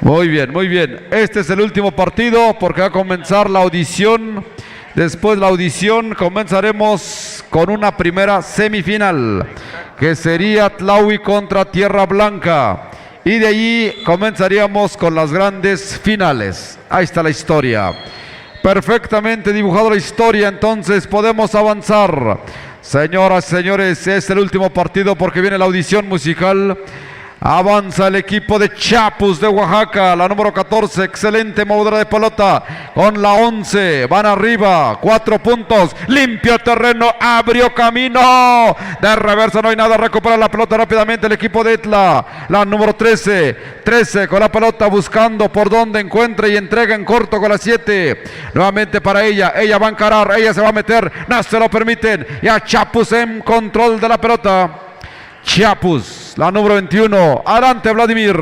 S1: Muy bien, este es el último partido porque va a comenzar la audición. Después de la audición comenzaremos con una primera semifinal, que sería Tlahui contra Tierra Blanca. Y de allí comenzaríamos con las grandes finales. Ahí está la historia. Perfectamente dibujada la historia, entonces podemos avanzar. Señoras, señores, es el último partido porque viene la audición musical. Avanza el equipo de Chapus de Oaxaca, la número 14, excelente movedora de pelota, con la 11, van arriba, 4 puntos, limpio terreno, abrió camino, de reversa no hay nada, recupera la pelota rápidamente el equipo de Etla, la número 13 con la pelota buscando por donde encuentra y entrega en corto con la 7, nuevamente para ella va a encarar, ella se va a meter, no se lo permiten, ya Chapus en control de la pelota. Chapus, la número 21. Adelante, Vladimir.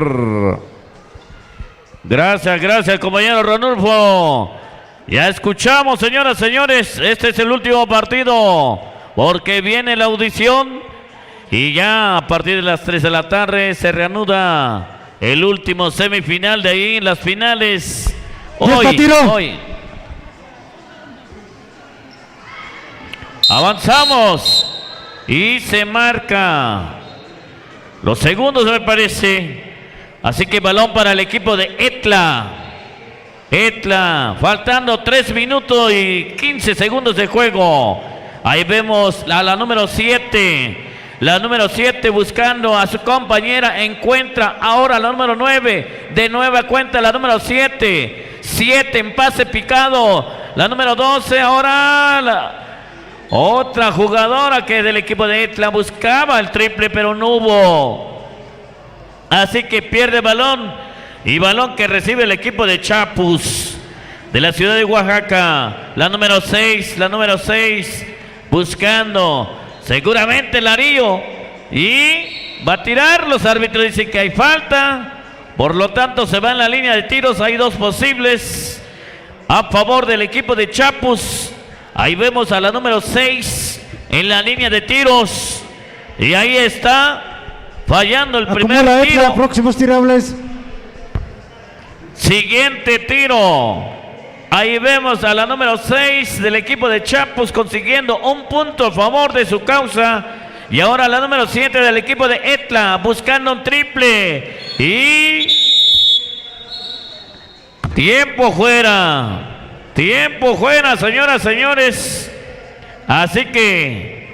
S3: Gracias, compañero Ranulfo. Ya escuchamos, señoras, señores. Este es el último partido porque viene la audición. Y ya a partir de las 3 de la tarde se reanuda el último semifinal de ahí en las finales. Hoy. Avanzamos. Y se marca los segundos, me parece. Así que balón para el equipo de Etla, faltando 3 minutos y 15 segundos de juego. Ahí vemos a la número 7. La número 7 buscando a su compañera. Encuentra ahora la número 9. De nueva cuenta la número 7. 7 en pase picado. La número 12 ahora otra jugadora que del equipo de Etla buscaba el triple, pero no hubo. Así que pierde balón. Y balón que recibe el equipo de Chapus de la ciudad de Oaxaca. La número 6 buscando seguramente Larío. Y va a tirar. Los árbitros dicen que hay falta. Por lo tanto se va en la línea de tiros. Hay 2 posibles a favor del equipo de Chapus. Ahí vemos a la número 6 en la línea de tiros. Y ahí está fallando el primer
S5: Acumula Etla,
S3: tiro.
S5: próximos tirables.
S3: Siguiente tiro. Ahí vemos a la número 6 del equipo de Chapus consiguiendo un punto a favor de su causa. Y ahora la número 7 del equipo de Etla buscando un triple. Y tiempo fuera. Tiempo fuera, señoras, señores. Así que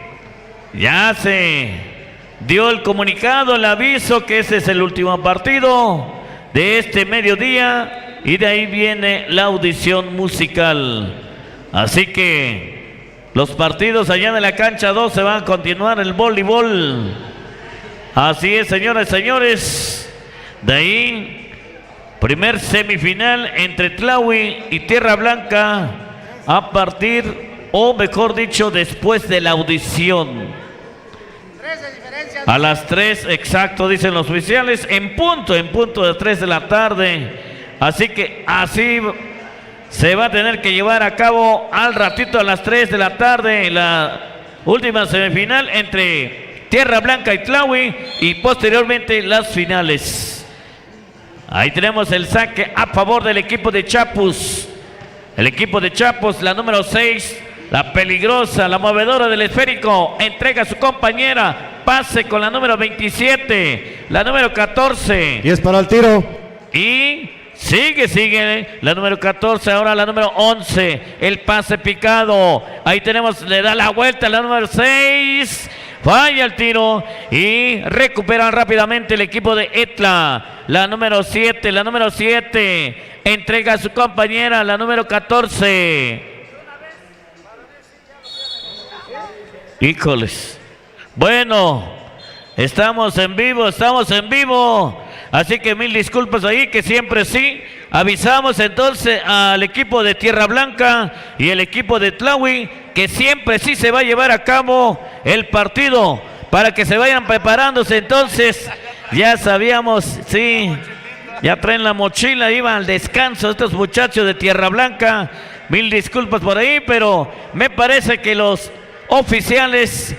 S3: ya se dio el comunicado, el aviso que ese es el último partido de este mediodía. Y de ahí viene la audición musical. Así que los partidos allá de la cancha 2 se van a continuar el voleibol. Así es, señoras y señores. De ahí, primer semifinal entre Tlahui y Tierra Blanca a partir, o mejor dicho, después de la audición. A las 3, exacto, dicen los oficiales, en punto de 3 de la tarde. Así que así se va a tener que llevar a cabo al ratito a las 3 de la tarde la última semifinal entre Tierra Blanca y Tlahui y posteriormente las finales. Ahí tenemos el saque a favor del equipo de Chapus. El equipo de Chapus, la número 6, la peligrosa, la movedora del esférico, entrega a su compañera, pase con la número 27, la número 14.
S5: Y es para el tiro.
S3: Y sigue la número 14, ahora la número 11, el pase picado, ahí tenemos, le da la vuelta la número 6, falla el tiro y recuperan rápidamente el equipo de Etla, la número 7, entrega a su compañera, la número 14. Híjoles, bueno, estamos en vivo. Así que mil disculpas ahí, que siempre sí. Avisamos entonces al equipo de Tierra Blanca y el equipo de Tlahui que siempre sí se va a llevar a cabo el partido para que se vayan preparándose. Entonces, ya sabíamos, sí, ya traen la mochila, iban al descanso estos muchachos de Tierra Blanca. Mil disculpas por ahí, pero me parece que los oficiales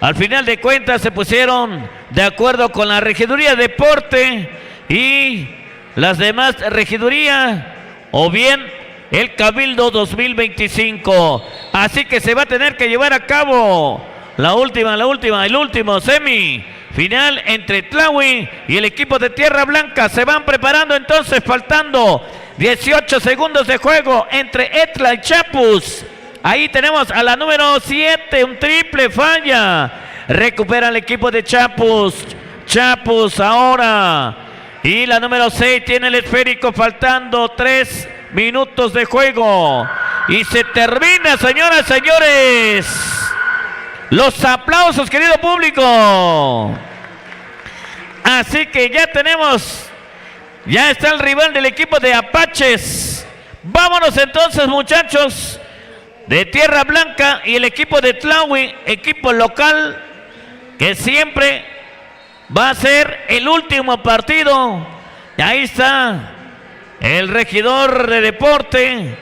S3: al final de cuentas se pusieron de acuerdo con la regiduría de deporte y las demás regidurías, o bien el Cabildo 2025. Así que se va a tener que llevar a cabo el último semifinal entre Tlahui y el equipo de Tierra Blanca. Se van preparando entonces, faltando 18 segundos de juego entre Etla y Chapus. Ahí tenemos a la número 7, un triple, falla. Recupera el equipo de Chapus. Chapus ahora. Y la número 6 tiene el esférico, faltando 3 minutos de juego. Y se termina, señoras y señores. Los aplausos, querido público. Así que ya tenemos, ya está el rival del equipo de Apaches. Vámonos entonces, muchachos, de Tierra Blanca y el equipo de Tlahui, equipo local, que siempre va a ser el último partido. Y ahí está el regidor de deporte,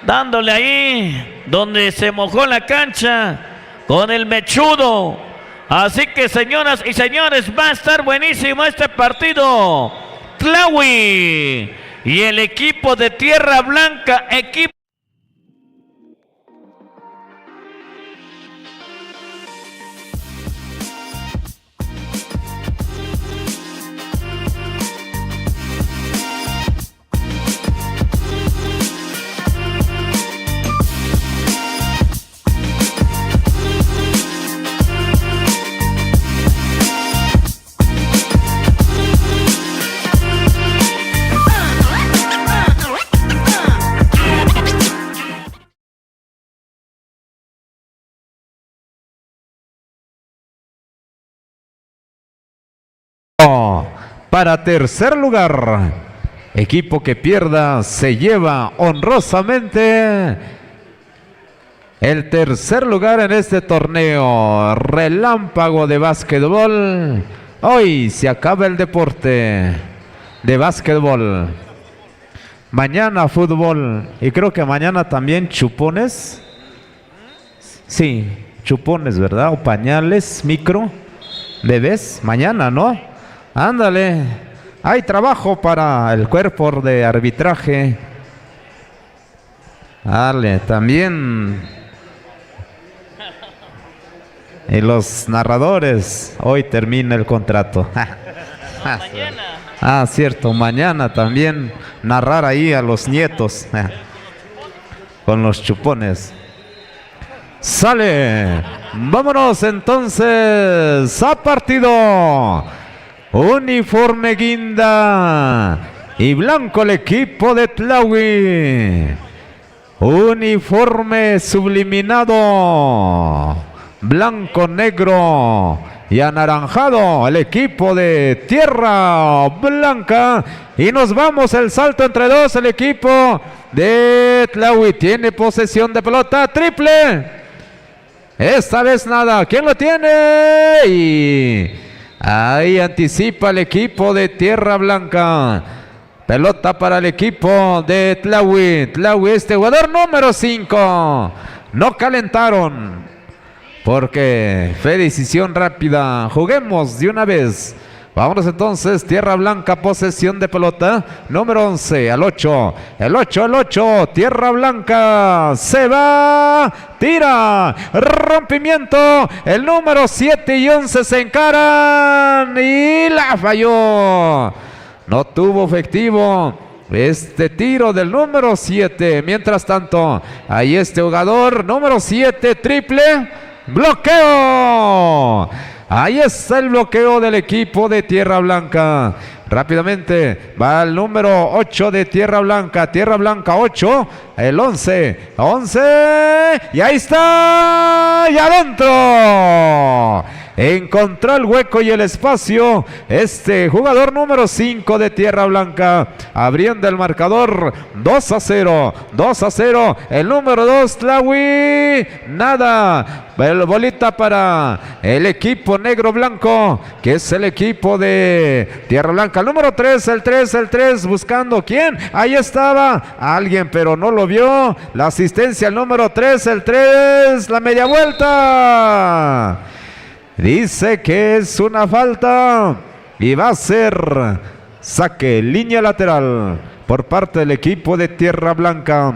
S3: dándole ahí donde se mojó la cancha con el mechudo. Así que, señoras y señores, va a estar buenísimo este partido. Tlahui y el equipo de Tierra Blanca, equipo
S6: para tercer lugar. Equipo que pierda se lleva honrosamente el tercer lugar en este torneo relámpago de básquetbol. Hoy se acaba el deporte de básquetbol. Mañana fútbol y creo que mañana también chupones. Sí, chupones, ¿verdad? O pañales, micro, bebés, mañana, ¿no? Ándale, hay trabajo para el cuerpo de arbitraje. Dale, también. Y los narradores, hoy termina el contrato. Ah, cierto, mañana también narrar ahí a los nietos con los chupones. Sale, vámonos entonces a partido. Uniforme guinda y blanco el equipo de Tlahui. Uniforme subliminado, blanco, negro y anaranjado el equipo de Tierra Blanca. Y nos vamos, el salto entre dos, el equipo de Tlahui tiene posesión de pelota, triple. Esta vez nada, ¿quién lo tiene? Y ahí anticipa el equipo de Tierra Blanca. Pelota para el equipo de Tlahui. Tlahui, este jugador número 5. No calentaron, porque fue decisión rápida. Juguemos de una vez. Vámonos entonces, Tierra Blanca, posesión de pelota. Número 11, al 8. El 8. Tierra Blanca se va. Tira. Rompimiento. El número 7 y 11 se encaran. Y la falló. No tuvo efectivo este tiro del número 7. Mientras tanto, ahí este jugador, número 7, triple. ¡Bloqueo! Ahí está el bloqueo del equipo de Tierra Blanca. Rápidamente va el número 8 de Tierra Blanca. Tierra Blanca 8, el 11. Y ahí está. Y adentro. Encontró el hueco y el espacio este jugador número 5 de Tierra Blanca, abriendo el marcador. 2-0. El número 2, Tlahui, nada. Bolita para el equipo negro blanco, que es el equipo de Tierra Blanca. El número 3, el 3, buscando quién. Ahí estaba alguien, pero no lo vio. La asistencia al número 3, el 3, la media vuelta. Dice que es una falta y va a ser saque, línea lateral por parte del equipo de Tierra Blanca.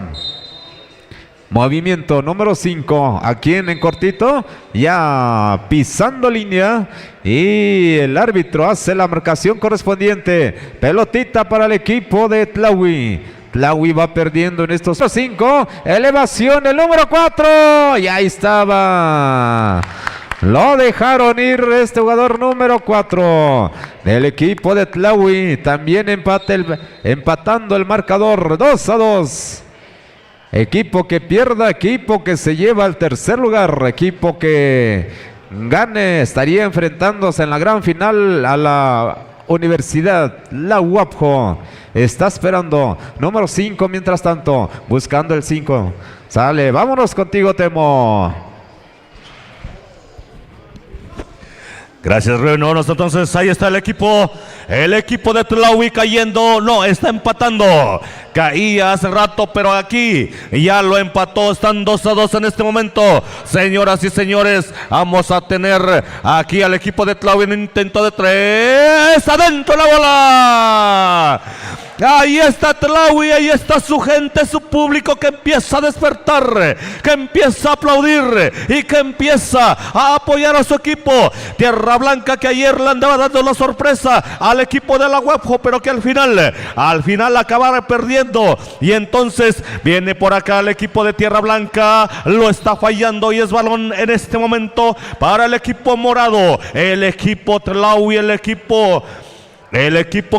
S6: Movimiento número 5, aquí en cortito, ya pisando línea, y el árbitro hace la marcación correspondiente. Pelotita para el equipo de Tlahui. Tlahui va perdiendo en estos 5, elevación el número 4, y ahí estaba. Lo dejaron ir este jugador número 4 del equipo de Tlahui. También empatando el marcador 2-2. Equipo que pierda, equipo que se lleva al tercer lugar. Equipo que gane estaría enfrentándose en la gran final a la Universidad La UAPJO. Está esperando número 5 mientras tanto, buscando el 5. Sale, vámonos contigo, Temo.
S4: Gracias, Renos. Entonces ahí está el equipo de Tlahui cayendo, no, está empatando. Caía hace rato, pero aquí ya lo empató, están 2-2 en este momento. Señoras y señores, vamos a tener aquí al equipo de Tlahui en intento de 3, adentro la bola. Ahí está Tlahui, ahí está su gente, su público que empieza a despertar, que empieza a aplaudir y que empieza a apoyar a su equipo. Tierra Blanca, que ayer le andaba dando la sorpresa al equipo de la UAPJO, pero que al final acabara perdiendo. Y entonces viene por acá el equipo de Tierra Blanca, lo está fallando y es balón en este momento para el equipo morado, el equipo Tlahui, el equipo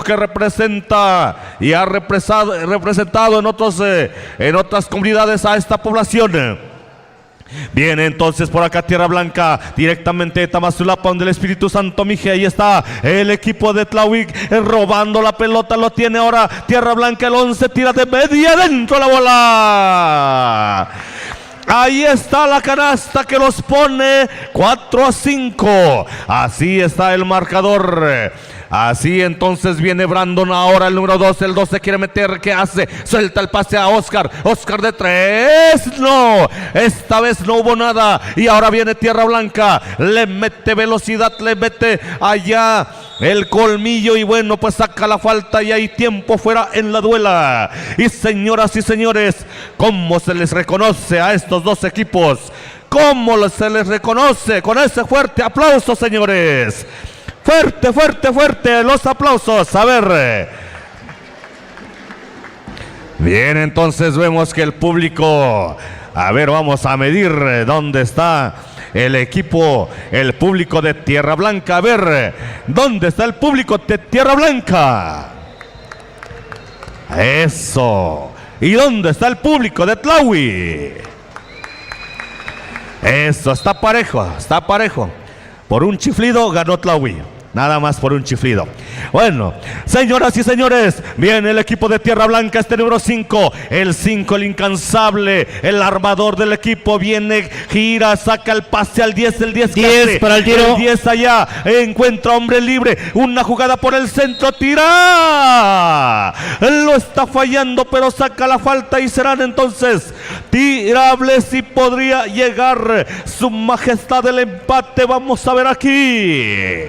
S4: que representa y ha representado en otras comunidades a esta población. Viene entonces por acá Tierra Blanca, directamente de Tamazulapa, donde el Espíritu Santo mije. Ahí está el equipo de Tlahui robando la pelota, lo tiene ahora Tierra Blanca, el 11 tira de media, dentro la bola. Ahí está la canasta que los pone 4-5. Así está el marcador. Así entonces viene Brandon ahora, el número 2, el 2 se quiere meter, ¿qué hace? Suelta el pase a Oscar, Oscar de 3, no, esta vez no hubo nada, y ahora viene Tierra Blanca, le mete velocidad, le mete allá el colmillo, y bueno, pues saca la falta y hay tiempo fuera en la duela. Y señoras y señores, ¿cómo se les reconoce a estos dos equipos? ¿Cómo se les reconoce? Con ese fuerte aplauso, señores. Fuerte, fuerte, fuerte los aplausos. A ver. Bien, entonces vemos que el público... A ver, vamos a medir dónde está el equipo, el público de Tierra Blanca. A ver, ¿dónde está el público de Tierra Blanca? Eso. ¿Y dónde está el público de Tlahui? Eso, está parejo, está parejo. Por un chiflido ganó Tlahui. Nada más por un chiflido. Bueno, señoras y señores, viene el equipo de Tierra Blanca, este número 5. El 5, el incansable, el armador del equipo. Viene, gira, saca el pase al 10, el 10.
S2: 10 para el tiro.
S4: El 10 allá, encuentra hombre libre. Una jugada por el centro, tira. Lo está fallando, pero saca la falta y serán entonces tirables y podría llegar su majestad del empate. Vamos a ver aquí.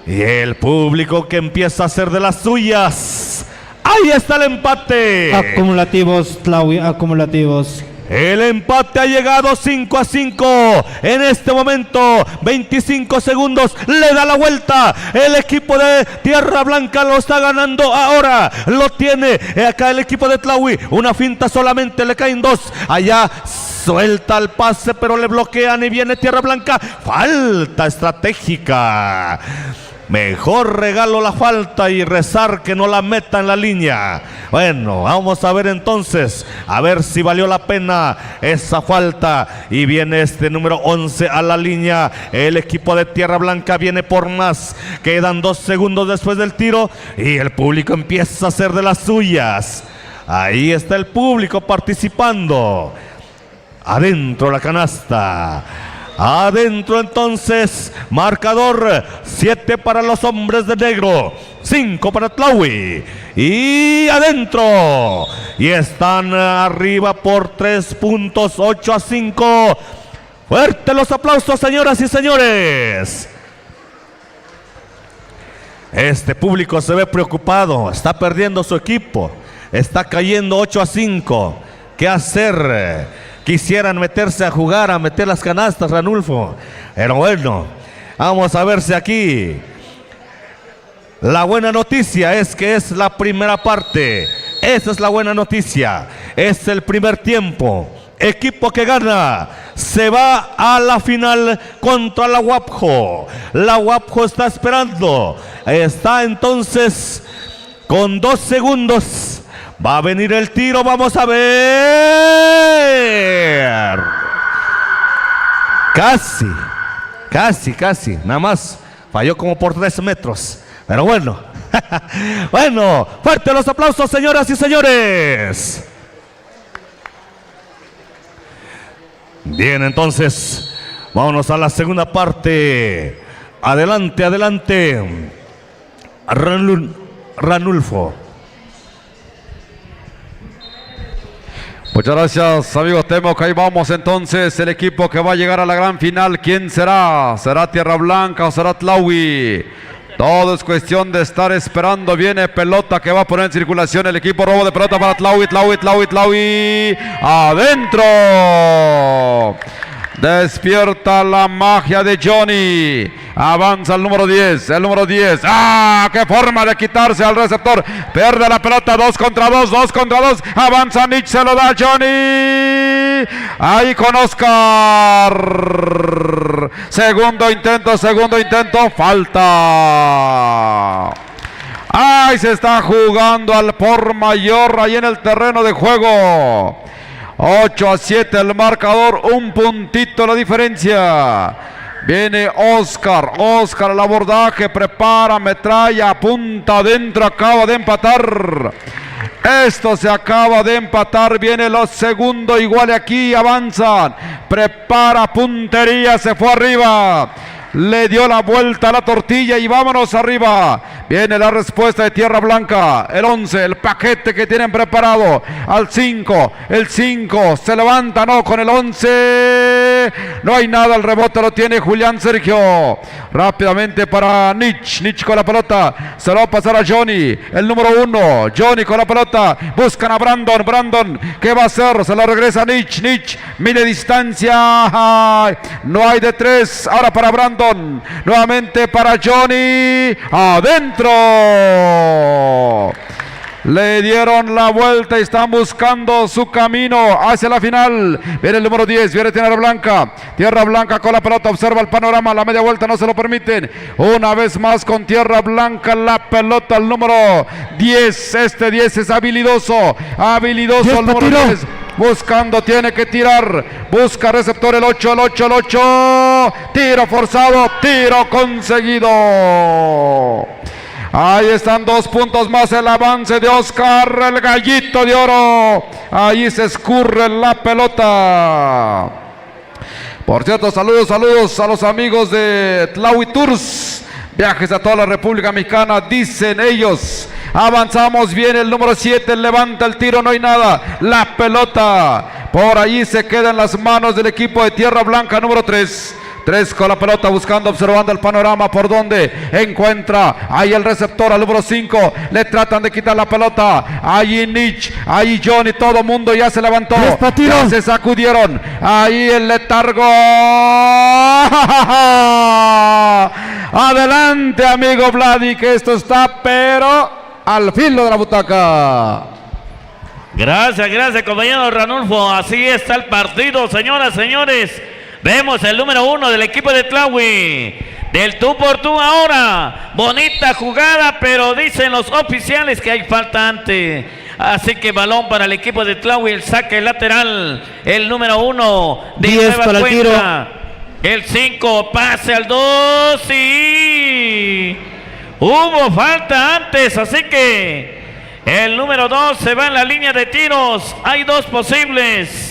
S4: Y el público que empieza a hacer de las suyas. Ahí está el empate.
S5: Acumulativos, Tlahui, acumulativos.
S4: El empate ha llegado 5-5. En este momento, 25 segundos. Le da la vuelta. El equipo de Tierra Blanca lo está ganando ahora. Lo tiene acá el equipo de Tlahui. Una finta solamente, le caen 2. Allá suelta el pase, pero le bloquean y viene Tierra Blanca. Falta estratégica. Mejor regalo la falta y rezar que no la meta en la línea. Bueno, vamos a ver entonces, a ver si valió la pena esa falta. Y viene este número 11 a la línea. El equipo de Tierra Blanca viene por más. Quedan 2 segundos después del tiro y el público empieza a hacer de las suyas. Ahí está el público participando. Adentro la canasta. Adentro entonces, marcador 7 para los hombres de negro, 5 para Tlahui. Y adentro, y están arriba por 3 puntos, 8-5. Fuerte los aplausos, señoras y señores. Este público se ve preocupado, está perdiendo su equipo, está cayendo 8-5. ¿Qué hacer? Quisieran meterse a jugar, a meter las canastas, Ranulfo. Pero bueno, vamos a ver si aquí. La buena noticia es que es la primera parte. Esa es la buena noticia. Es el primer tiempo. Equipo que gana se va a la final contra la Huapjo. La Huapjo está esperando. Está entonces con 2 segundos. Va a venir el tiro, vamos a ver. Casi. Nada más falló como por 3 metros. Pero bueno. Bueno, fuerte los aplausos, señoras y señores. Bien, entonces, vámonos a la segunda parte. Adelante. Ranulfo.
S1: Muchas gracias, amigos. Temo que ahí vamos entonces. El equipo que va a llegar a la gran final, ¿quién será? ¿Será Tierra Blanca o será Tlahui? Todo es cuestión de estar esperando. Viene pelota que va a poner en circulación el equipo. Robo de pelota para Tlahui. Adentro. Despierta la magia de Johnny. Avanza el número 10. ¡Ah! ¡Qué forma de quitarse al receptor! Pierde la pelota. 2 contra 2. Avanza Nietzsche. Se lo da Johnny. Ahí con Oscar. Segundo intento. Falta. ¡Ay! Se está jugando al por mayor ahí en el terreno de juego. 8-7 el marcador, 1 puntito la diferencia. Viene Oscar al abordaje, prepara, metralla, apunta adentro, acaba de empatar. Esto se acaba de empatar, viene los segundos, igual aquí, avanzan. Prepara, puntería, se fue arriba. le dio la vuelta a la tortilla y vámonos arriba. Viene la respuesta de Tierra Blanca, el 11, el paquete que tienen preparado, al 5, el 5 se levanta, no, con el 11, no hay nada, el rebote lo tiene Julián Sergio, rápidamente para Nich con la pelota, se lo va a pasar a Johnny, el número 1, Johnny con la pelota, buscan a Brandon, ¿qué va a hacer? Se lo regresa Nich, mide distancia, ¡ay! No hay de 3, ahora para Brandon, nuevamente para Johnny, adentro. Le dieron la vuelta y están buscando su camino hacia la final. Viene el número 10, viene Tierra Blanca con la pelota, observa el panorama, la media vuelta no se lo permiten. Una vez más con Tierra Blanca la pelota, el número 10, este 10 es habilidoso el número 10. Buscando, tiene que tirar, busca receptor el 8, tiro forzado, tiro conseguido. Ahí están 2 puntos más, el avance de Oscar, el gallito de oro. Ahí se escurre la pelota. Por cierto, saludos a los amigos de Tlahui Tours. Viajes a toda la República Mexicana, dicen ellos. Avanzamos bien, el número 7 levanta el tiro, no hay nada. La pelota por allí se queda en las manos del equipo de Tierra Blanca, número 3. 3 con la pelota, buscando, observando el panorama por donde encuentra ahí el receptor al número 5. Le tratan de quitar la pelota. Ahí Nich, ahí Johnny, todo mundo ya se levantó. Ya se sacudieron. Ahí el letargo. Adelante, amigo Vladi, que esto está, pero al filo de la butaca.
S3: Gracias, compañero Ranulfo. Así está el partido, señoras, señores. Vemos el número 1 del equipo de Tlahui. Del tú por tú ahora. Bonita jugada, pero dicen los oficiales que hay falta antes. Así que balón para el equipo de Tlahui. El saque lateral. El número 1 de
S5: 10
S3: Nueva
S5: para el tiro.
S3: Cuenta. El 5 pase al 2 y hubo falta antes. Así que el número 2 se va en la línea de tiros. Hay 2 posibles.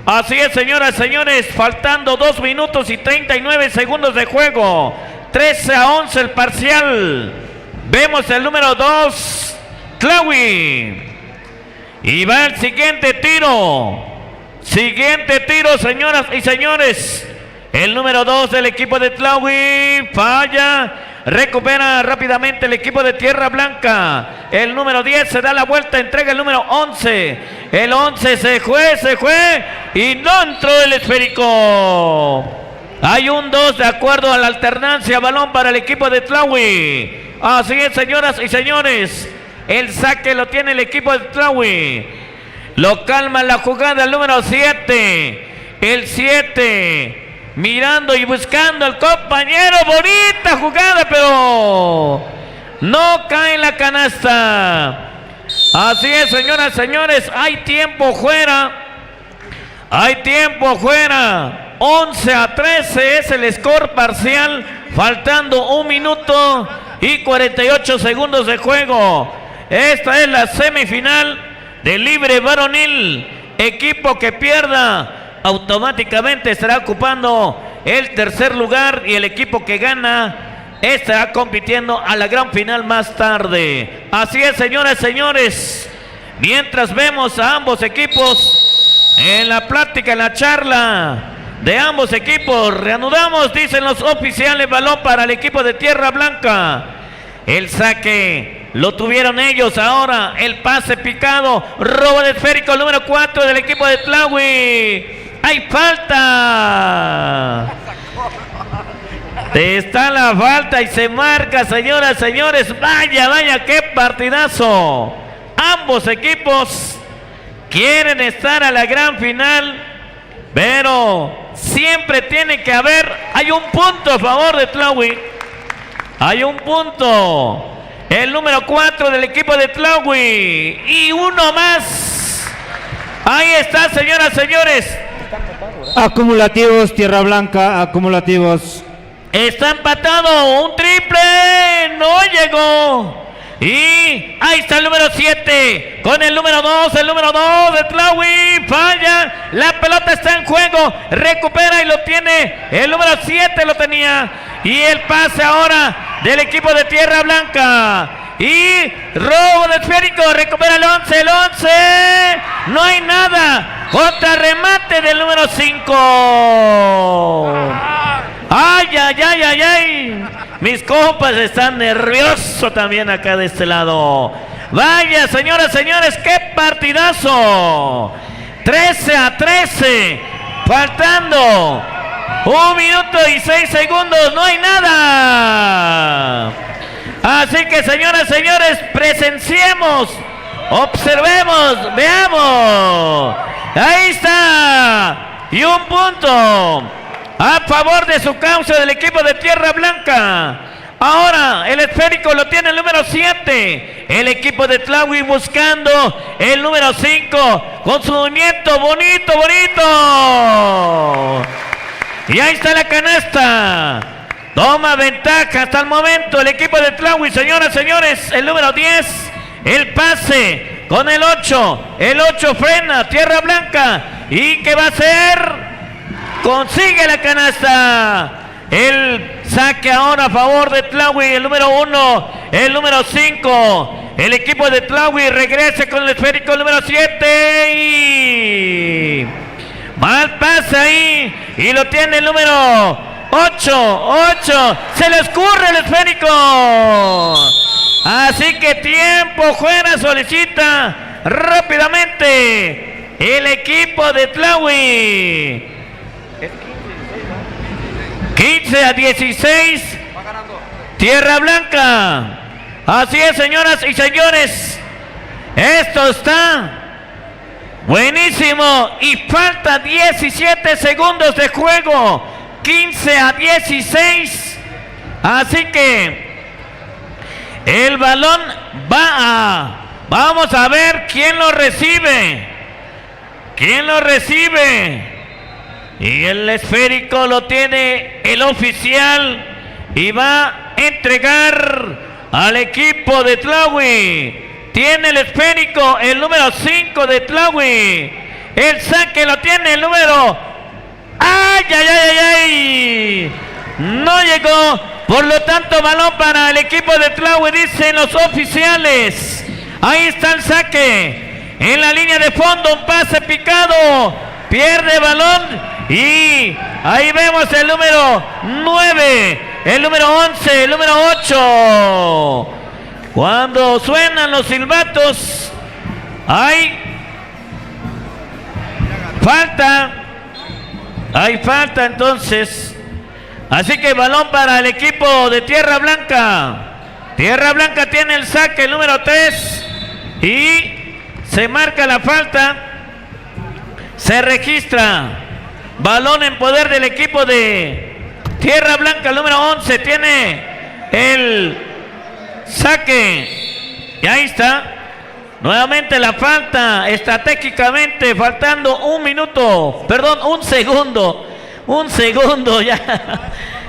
S3: Así es, señoras, señores, faltando 2 minutos y 39 segundos de juego. 13-11 el parcial. Vemos el número 2, Tlahui. Y va el siguiente tiro. Siguiente tiro, señoras y señores. El número 2 del equipo de Tlahui falla. Recupera rápidamente el equipo de Tierra Blanca. El número 10 se da la vuelta, entrega el número 11. El 11 se fue y no entró el esférico. Hay un 2 de acuerdo a la alternancia. Balón para el equipo de Tlahui. Así es, señoras y señores. El saque lo tiene el equipo de Tlahui. Lo calma la jugada el número 7. El 7. Mirando y buscando al compañero. Bonita jugada, pero no cae en la canasta. Así es, señoras, señores. Hay tiempo fuera. 11-13 es el score parcial. Faltando 1 minuto y 48 segundos de juego. Esta es la semifinal del libre varonil. Equipo que pierda automáticamente estará ocupando el tercer lugar y el equipo que gana estará compitiendo a la gran final más tarde. Así es, señoras, señores. Mientras vemos a ambos equipos en la plática, en la charla de ambos equipos, reanudamos, dicen los oficiales, balón para el equipo de Tierra Blanca. El saque lo tuvieron ellos ahora, el pase picado, robo de esférico, el número 4 del equipo de Tlahui. ¡Hay falta! Está la falta y se marca, señoras, señores. Vaya, qué partidazo. Ambos equipos quieren estar a la gran final, pero siempre tiene que haber. Hay un punto a favor de Tlahui. Hay un punto. El número 4 del equipo de Tlahui. Y uno más. Ahí está, señoras, señores.
S5: Acumulativos, Tierra Blanca, acumulativos.
S3: Está empatado, un triple, no llegó. Y ahí está el número 7, con el número 2, el número 2 de Tlahui, falla, la pelota está en juego, recupera y lo tiene, el número 7 lo tenía, Y el pase ahora del equipo de Tierra Blanca. Y robo de esférico, recupera el 11, no hay nada, contra remate del número 5. Ay, ay, ay, ay, ay, mis compas están nerviosos también acá de este lado. Vaya, señoras, señores, qué partidazo. 13-13, faltando 1 minuto y 6 segundos, no hay nada. Así que, señoras, señores, presenciemos, observemos, veamos. Ahí está. Y un punto a favor de su causa del equipo de Tierra Blanca. Ahora el esférico lo tiene el número 7. El equipo de Tlahui buscando el número 5 con su movimiento bonito, bonito. Y ahí está la canasta. Toma ventaja hasta el momento el equipo de Tlahui, señoras, señores. El número 10, el pase con el 8. El 8 frena Tierra Blanca. ¿Y qué va a hacer? Consigue la canasta. El saque ahora a favor de Tlahui, el número 1, el número 5. El equipo de Tlahui regresa con el esférico, el número 7. Y mal pase ahí. Y lo tiene el número 8, se le escurre el esférico. Así que tiempo fuera solicita rápidamente el equipo de Tlahui. 15-16, Tierra Blanca. Así es, señoras y señores, esto está buenísimo y falta 17 segundos de juego. 15-16, así que el balón vamos a ver quién lo recibe, y el esférico lo tiene el oficial y va a entregar al equipo de Tlahui. Tiene el esférico el número 5 de Tlahui, el saque lo tiene el número ¡ay, ay, ay, ay, ay! No llegó, por lo tanto balón para el equipo de Tlahui, dicen los oficiales. Ahí está el saque, en la línea de fondo, un pase picado, pierde balón y ahí vemos el número 9, el número 11, el número 8. Cuando suenan los silbatos, hay falta entonces. Así que balón para el equipo de Tierra Blanca. Tierra Blanca tiene el saque, el número 3. Y se marca la falta. Se registra. Balón en poder del equipo de Tierra Blanca, el número 11. Tiene el saque. Y ahí está. Nuevamente la falta, estratégicamente, faltando un segundo ya.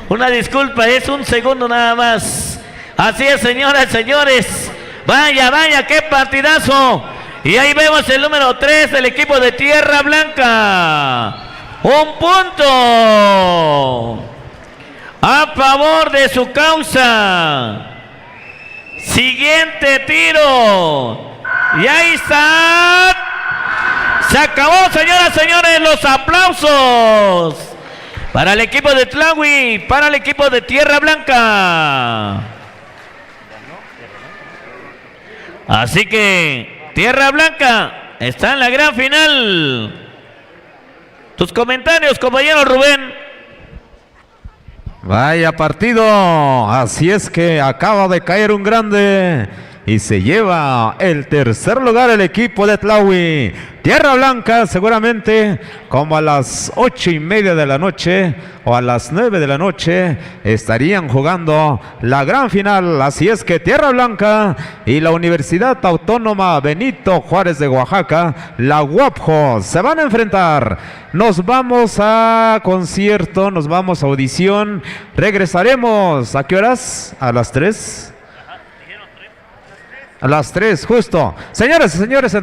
S3: Una disculpa, es un segundo nada más. Así es, señoras y señores. Vaya, vaya, qué partidazo. Y ahí vemos el número 3 del equipo de Tierra Blanca. Un punto a favor de su causa. Siguiente tiro. Y ahí está. Se acabó, señoras y señores, los aplausos para el equipo de Tlahui, para el equipo de Tierra Blanca. Así que Tierra Blanca está en la gran final. Tus comentarios, compañero Rubén.
S6: Vaya partido, así es que acaba de caer un grande y se lleva el tercer lugar el equipo de Tlahui. Tierra Blanca seguramente como a las 8:30 de la noche o a las 9 de la noche estarían jugando la gran final. Así es que Tierra Blanca y la Universidad Autónoma Benito Juárez de Oaxaca, la UAPJO, se van a enfrentar. Nos vamos a concierto, nos vamos a audición. Regresaremos, ¿a qué horas? ¿A las 3? A las 3, justo. Señoras y señores.